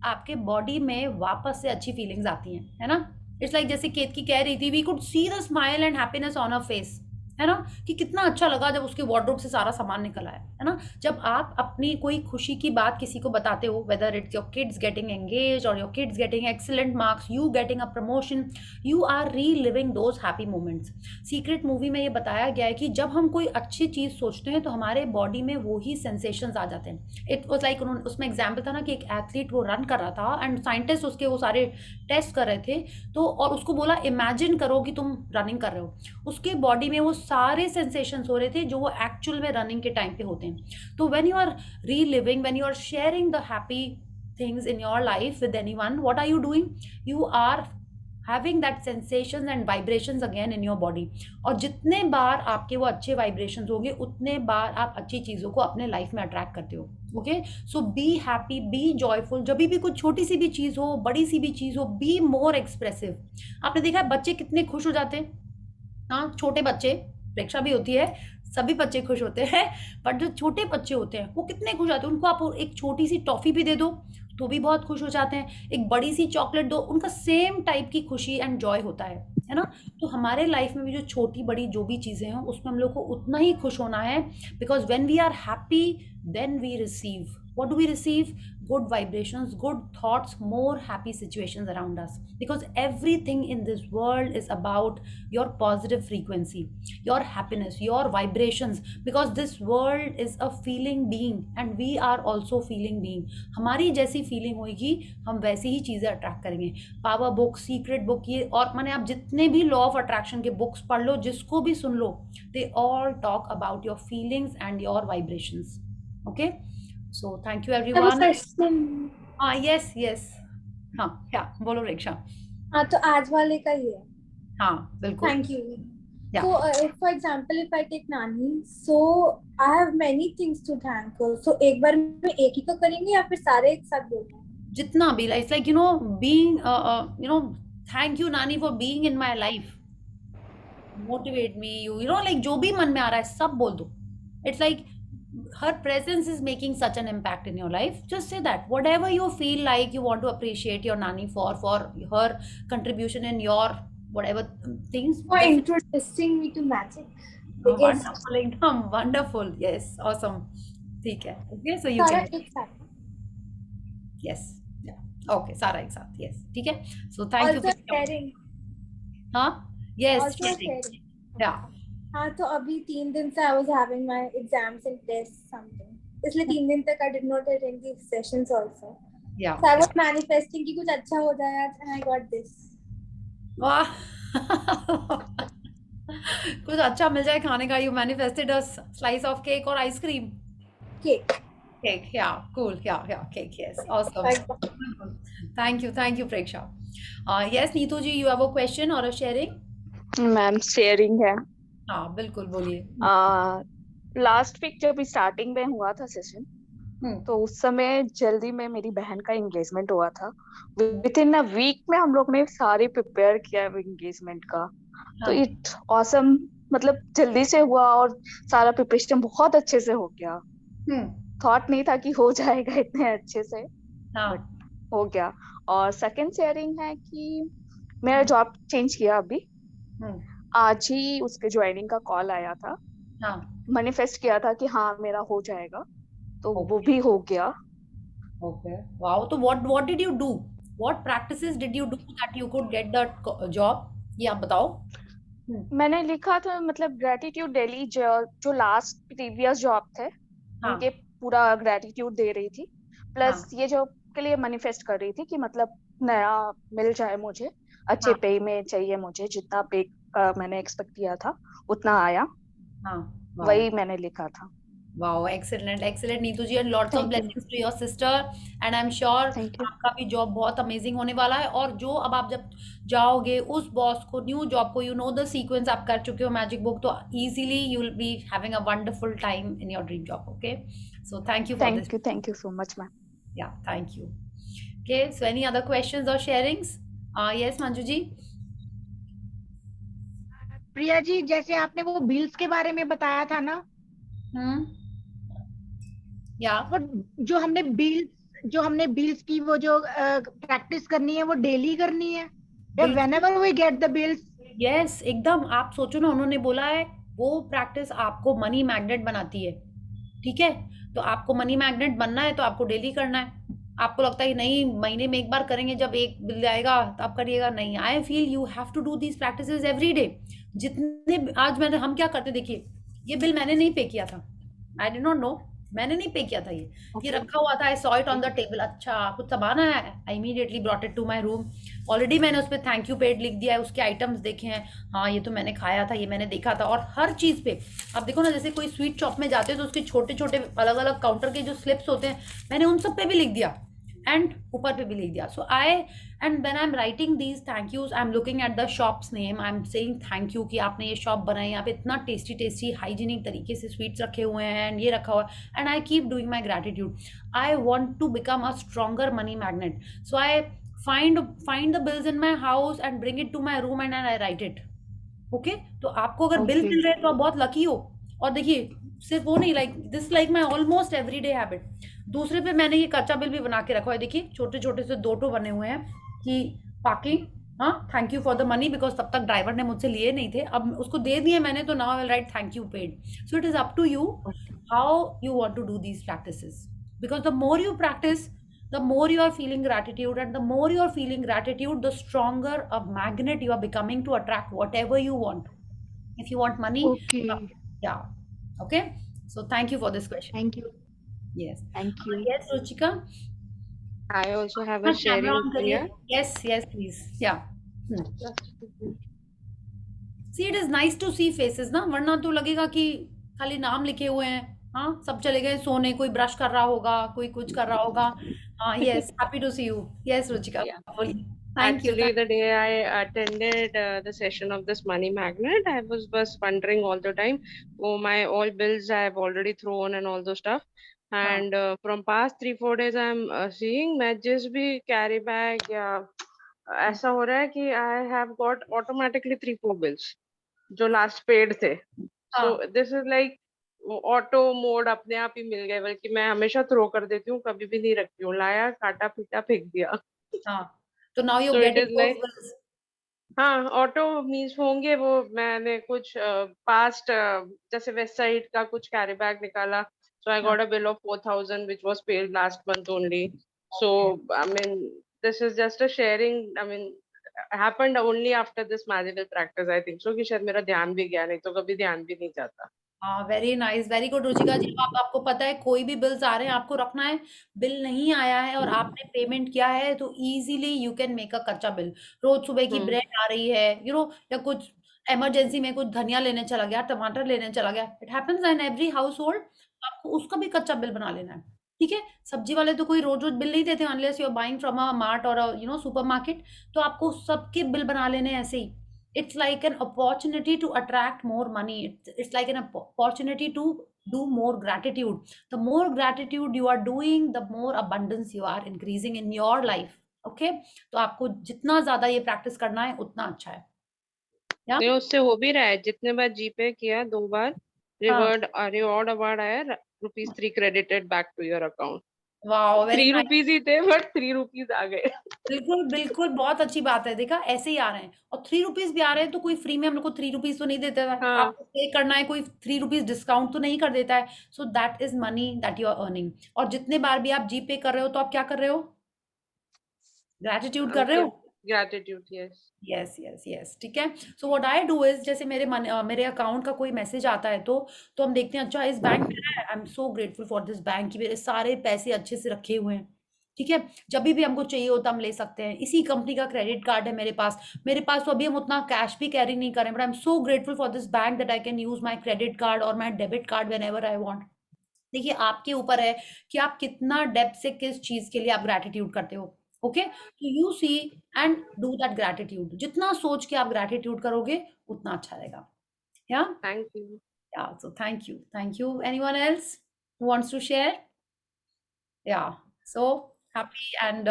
आपके बॉडी में वापस से अच्छी फीलिंग्स आती हैं, है ना. इट्स लाइक जैसे केतकी कह रही थी, we could see the smile and happiness on a face, है ना, कि कितना अच्छा लगा जब उसके वार्डरोब से सारा सामान निकल आया, है ना. जब आप अपनी कोई खुशी की बात किसी को बताते हो, whether it's your kids getting engage और your kids getting excellent marks, you getting a promotion, you are reliving those happy moments. Secret movie में ये बताया गया है कि जब हम कोई अच्छी चीज़ सोचते हैं तो हमारे बॉडी में वो ही सेंसेशंस आ जाते हैं. इट वॉज लाइक, उसमें एग्जाम्पल था ना कि एक एथलीट वो रन कर रहा था एंड साइंटिस्ट उसके वो सारे टेस्ट कर रहे थे, तो और उसको बोला इमेजिन करो कि तुम रनिंग कर रहे हो. उसके बॉडी में वो सारे सेंसेशंस हो रहे थे जो वो एक्चुअल में रनिंग के टाइम पे होते हैं. तो when you are reliving, when you are sharing the happy things in your life with anyone, what are you doing? You are having that sensations and vibrations again in your body. और जितने बार आपके वो अच्छे vibrations होंगे, उतने बार आप अच्छी चीज़ों को अपने लाइफ में अट्रैक्ट करते हो. Okay, so be happy, be joyful. जब भी कुछ छोटी सी भी चीज़ हो, बड़ी सी भी चीज़ हो, बी मोर एक्सप्रेसिव. आपने देखा है बच्चे कितने खुश हो जाते हैं. हाँ, छोटे बच्चे, परीक्षा भी होती है, सभी बच्चे खुश होते हैं, बट जो छोटे बच्चे होते हैं वो कितने खुश होते हैं. उनको आप एक छोटी सी टॉफी भी दे दो तो भी बहुत खुश हो जाते हैं. एक बड़ी सी चॉकलेट दो, उनका सेम टाइप की खुशी एंड जॉय होता है ना. तो हमारे लाइफ में भी जो छोटी बड़ी जो भी चीज़ें हैं उसमें हम लोग को उतना ही खुश होना है. Because when we are happy then we receive. What do we receive? good vibrations, good thoughts, more happy situations around us. Because everything in this world is about your positive frequency, your happiness, your vibrations. Because this world is a feeling being and we are also feeling being. हमारी जैसी feeling होगी हम वैसी ही चीज़ें attract करेंगे. Power book, secret book, ये और मैंने आप जितने भी लॉ ऑफ अट्रैक्शन के बुक्स पढ़ लो, जिसको भी सुन लो, they all talk about your feelings and your vibrations. Okay, so thank you everyone. yes. हाँ क्या बोलो रेक्षा. हाँ तो आज वाले का ही है. हाँ बिल्कुल. Thank you. Yeah. So, if, for example, if I take Nani, so I have many things to thank her. So, एक बार में एक ही को करेंगे या फिर सारे एक साथ बोलना? जितना भी, it's like, you know, being, thank you Nani for being in my life. Motivate me, you know, like जो भी मन में आ रहा है सब बोल दो. It's like her presence is making such an impact in your life. Just say that. Whatever you feel like you want to appreciate your Nani for her contribution in your whatever things. For introducing me to magic. Wonderful, एकदम wonderful. Yes, awesome. ठीक है. Okay, so you सारा can. एक साथ. Yes. Yeah. Okay, सारा एक साथ. Yes. ठीक है. So thank you. Also sharing. हाँ. Yes. Also sharing. sharing. Yeah. हाँ तो अभी 3 दिन से I was having my exams and tests something. इसलिए 3 दिन तक I did not attend the sessions also. Yeah. So I was manifesting कि कुछ अच्छा हो जाए आज and I got this. वाह. कुछ अच्छा मिल जाए खाने का. You manifested a slice of cake or ice cream. Cake. Cake. Yeah. Cool. Yeah. Cake. Yes. Awesome. Thank you, Preksha. Yes, Neetu ji, you have a question or a sharing? Ma'am sharing है. हाँ बिल्कुल बोलिए. Last week जब starting में हुआ था session, तो उस समय जल्दी में मेरी बहन का एंगेजमेंट हुआ था. विद इन अ वीक में हम लोग ने सारे प्रिपेयर किया एंगेजमेंट का. तो इट ऑसम, मतलब जल्दी से हुआ और सारा प्रिपरेशन बहुत अच्छे से हो गया. थॉट नहीं था कि हो जाएगा इतने अच्छे से, बट हो गया. और सेकंड शेयरिंग है कि मेरा जॉब चेंज किया अभी. आज ही उसके ज्वाइनिंग का कॉल आया था. मैनिफेस्ट किया था कि हाँ मेरा हो जाएगा, तो वो भी हो गया. Okay. Wow. So what did you do? What practices did you do that you could get that job? ये आप बताओ. मैंने लिखा था, मतलब ग्रेटिट्यूड डेली जो लास्ट प्रीवियस जॉब थे उनके पूरा ग्रेटिट्यूड दे रही थी. प्लस ये जॉब के लिए मैनिफेस्ट कर रही थी कि मतलब नया मिल जाए मुझे, अच्छे पे में चाहिए मुझे. जितना पे मैंने एक्सपेक्ट किया था उतना आया. वही मैंने लिखा था. Wow, excellent, Neetu ji, and lots of blessings to your sister, and I'm sure आपका भी जॉब बहुत अमेजिंग होने वाला है. और जो अब आप जब जाओगे उस बॉस को, न्यू जॉब को, you know the sequence आप कर चुके हो मैजिक बुक, तो easily you will be having a wonderful time in your dream job. Okay, so thank you for this. Thank you so much, ma'am. Yeah, thank you. Okay, so any other questions or sharings? Yes, Manju ji. Priya ji, जैसे आपने वो bills के बारे में बताया था ना, जो हमने बिल्स की वो जो प्रैक्टिस करनी है वो डेली करनी है, whenever we get the bills. Yes, एकदम. आप सोचो ना, उन्होंने बोला है वो प्रैक्टिस आपको मनी मैग्नेट बनाती है. ठीक है, तो आपको मनी मैग्नेट बनना है तो आपको डेली करना है. आपको लगता है नहीं महीने में एक बार करेंगे, जब एक बिल आएगा तब करिएगा, नहीं. I feel you have to do these practices every day. जितने आज हम क्या करते, देखिए ये बिल मैंने नहीं पे किया था. आई डिड नॉट नो, मैंने नहीं पे किया था. ये रखा हुआ था. I saw it on the table. अच्छा कुछ सामान है. I immediately brought it to my room. Already मैंने उस पर थैंक यू पेड लिख दिया है. उसके आइटम्स देखे हैं. हाँ ये तो मैंने खाया था, ये मैंने देखा था. और हर चीज़ पे आप देखो ना, जैसे कोई स्वीट शॉप में जाते हो तो उसके छोटे छोटे अलग अलग काउंटर के जो स्लिप्स होते हैं, मैंने उन सब पे भी लिख दिया एंड ऊपर पे भी लिख दिया. So and when I am writing these thank use, I am looking at the shops name, I am saying thank you कि आपने ये शॉप बनाई, यहाँ पे इतना टेस्टी हाइजीनिक तरीके से स्वीट्स रखे हुए हैं एंड ये रखा हुआ है. And I keep doing my gratitude. I want to become a stronger money magnet. So I find the bills in my house and bring it to my room and I write it. Okay, तो आपको अगर bill मिल रहे हैं तो आप बहुत lucky हो. और देखिए सिर्फ वो नहीं, like my almost everyday habit. दूसरे पे मैंने ये कच्चा बिल भी बना के रखा है. देखिए छोटे छोटे से 2 बने हुए हैं कि पार्किंग, हाँ thank you for the money, because तब तक ड्राइवर ने मुझसे लिए नहीं थे, अब उसको दे दिए मैंने, तो now I will write thank you paid. So it is up to you how you want to do these practices, because the more you practice the more you are feeling gratitude, and the more you are feeling gratitude, the stronger a magnet you are becoming to attract whatever you want. If you want money, Okay. yeah, okay. So thank you for this question. Thank you. Yes. Thank you. Yes, Ruchika. I also have a अपना camera sharing on करिए. here. Yes, yes, please. Yeah. See, it is nice to see faces ना, वरना तो लगेगा कि खाली नाम लिखे हुए हैं. हाँ, सब चले गए सोने, कोई ब्रश कर रहा होगा, कोई कुछ कर रहा होगा. हाँ, yes, happy to see you. Yes, Ruchika. Yeah. Thank you. Actually, the day I attended the session of this money magnet, I was wondering all the time, oh, my all bills I have already thrown and all those stuff. And from past 3-4 days, I'm seeing मैं जिस भी carry bag या ऐसा हो रहा है कि I have got automatically 3-4 bills जो last paid थे. So this is like auto mode अपने आप ही मिल गए, बल्कि मैं हमेशा थ्रो कर देती हूँ, कभी भी नहीं रखती हूँ, लाया काटा पीटा फेंक दिया. हाँ, तो now you So it getting is like, those bills. हाँ, ऑटो मीन्स होंगे वो. मैंने कुछ पास्ट जैसे वेस्ट साइड का कुछ कैरी बैग निकाला, so I got a bill of 4,000 which was paid last month only. So I mean, this is just a sharing. I mean, happened only after this magical practice. I think so कि शायद मेरा ध्यान भी गया, नहीं तो कभी ध्यान भी नहीं जाता. हाँ, very nice, very good Ruchika ji. आपको पता है कोई भी बिल्स आ रहे हैं आपको रखना है. बिल नहीं आया है और आपने पेमेंट किया है तो easily you can make a कच्चा बिल. रोज सुबह की ब्रेड आ रही है, यू नो, या कुछ इमरजेंसी में कुछ धनिया लेने चला गया, टमाटर लेने चला गया, it happens in every house hold. आपको उसका भी कच्चा बिल बना लेना है. ठीक है. सब्जी वाले तो कोई रोज रोज बिल नहीं देते unless you are buying from a mart और यू नो सुपरमार्केट. तो आपको सबके बिल बना लेने ऐसे ही. It's like an opportunity to attract more money. It's like an opportunity to do more gratitude. The more gratitude you are doing, the more abundance you are increasing in your life. Okay? तो आपको जितना ज्यादा ये practice करना है उतना अच्छा है. नहीं, उससे हो भी रहा है. जितने बार जीपे किया 2 बार रिवॉर्ड अवार्ड आया, ₹3 credited back to your account. Wow, very nice. 3 rupees ही थे बट 3 रुपीज आ गए. बिल्कुल बिल्कुल, बहुत अच्छी बात है. देखा, ऐसे ही आ रहे हैं. और 3 रुपीज भी आ रहे हैं तो कोई फ्री में हम लोग को 3 रुपीज तो नहीं देता है. आपको पे करना है, कोई 3 रुपीज डिस्काउंट तो नहीं कर देता है. So that is money that you are earning. और जितने बार भी आप जीपे कर रहे हो तो आप क्या कर रहे हो? ग्रेटिट्यूड कर रहे हो. Gratitude, yes yes yes. ठीक है. So what I do is, जैसे मेरे अकाउंट का कोई मैसेज आता है तो हम देखते हैं, अच्छा इस बैंक में है, आई am so grateful for this bank कि मेरे सारे पैसे अच्छे से रखे हुए हैं. ठीक है. जब भी हमको चाहिए होता हम ले सकते हैं. इसी कंपनी का क्रेडिट कार्ड है मेरे पास तो अभी हम उतना कैश भी कैरी नहीं करें, but I am so grateful for this bank that I can use my credit card और my debit card whenever I want. देखिए, आपके ऊपर है कि आप कितना डेप्थ से किस चीज के लिए आप ग्रेटिट्यूड करते हो. ओके, तो you see and do that gratitude. जितना सोच के आप ग्रेटिट्यूड करोगे उतना अच्छा रहेगा. या thank you. Yeah, so thank you. Anyone else who wants to share? Yeah, so happy, and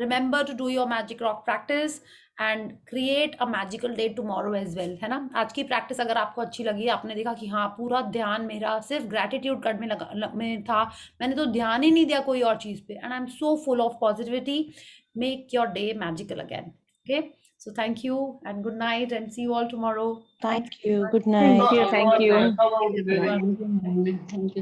remember to do your magic rock practice and create a magical day tomorrow as well. है ना. आज की practice अगर आपको अच्छी लगी, आपने देखा कि हाँ पूरा ध्यान मेरा सिर्फ ग्रेटिट्यूड कार्ड में था, मैंने तो ध्यान ही नहीं दिया कोई और चीज पे, and I am so full of positivity. Make your day magical again. Okay, so thank you and good night and see you all tomorrow. Thank you. Good night. Thank you. Thank you.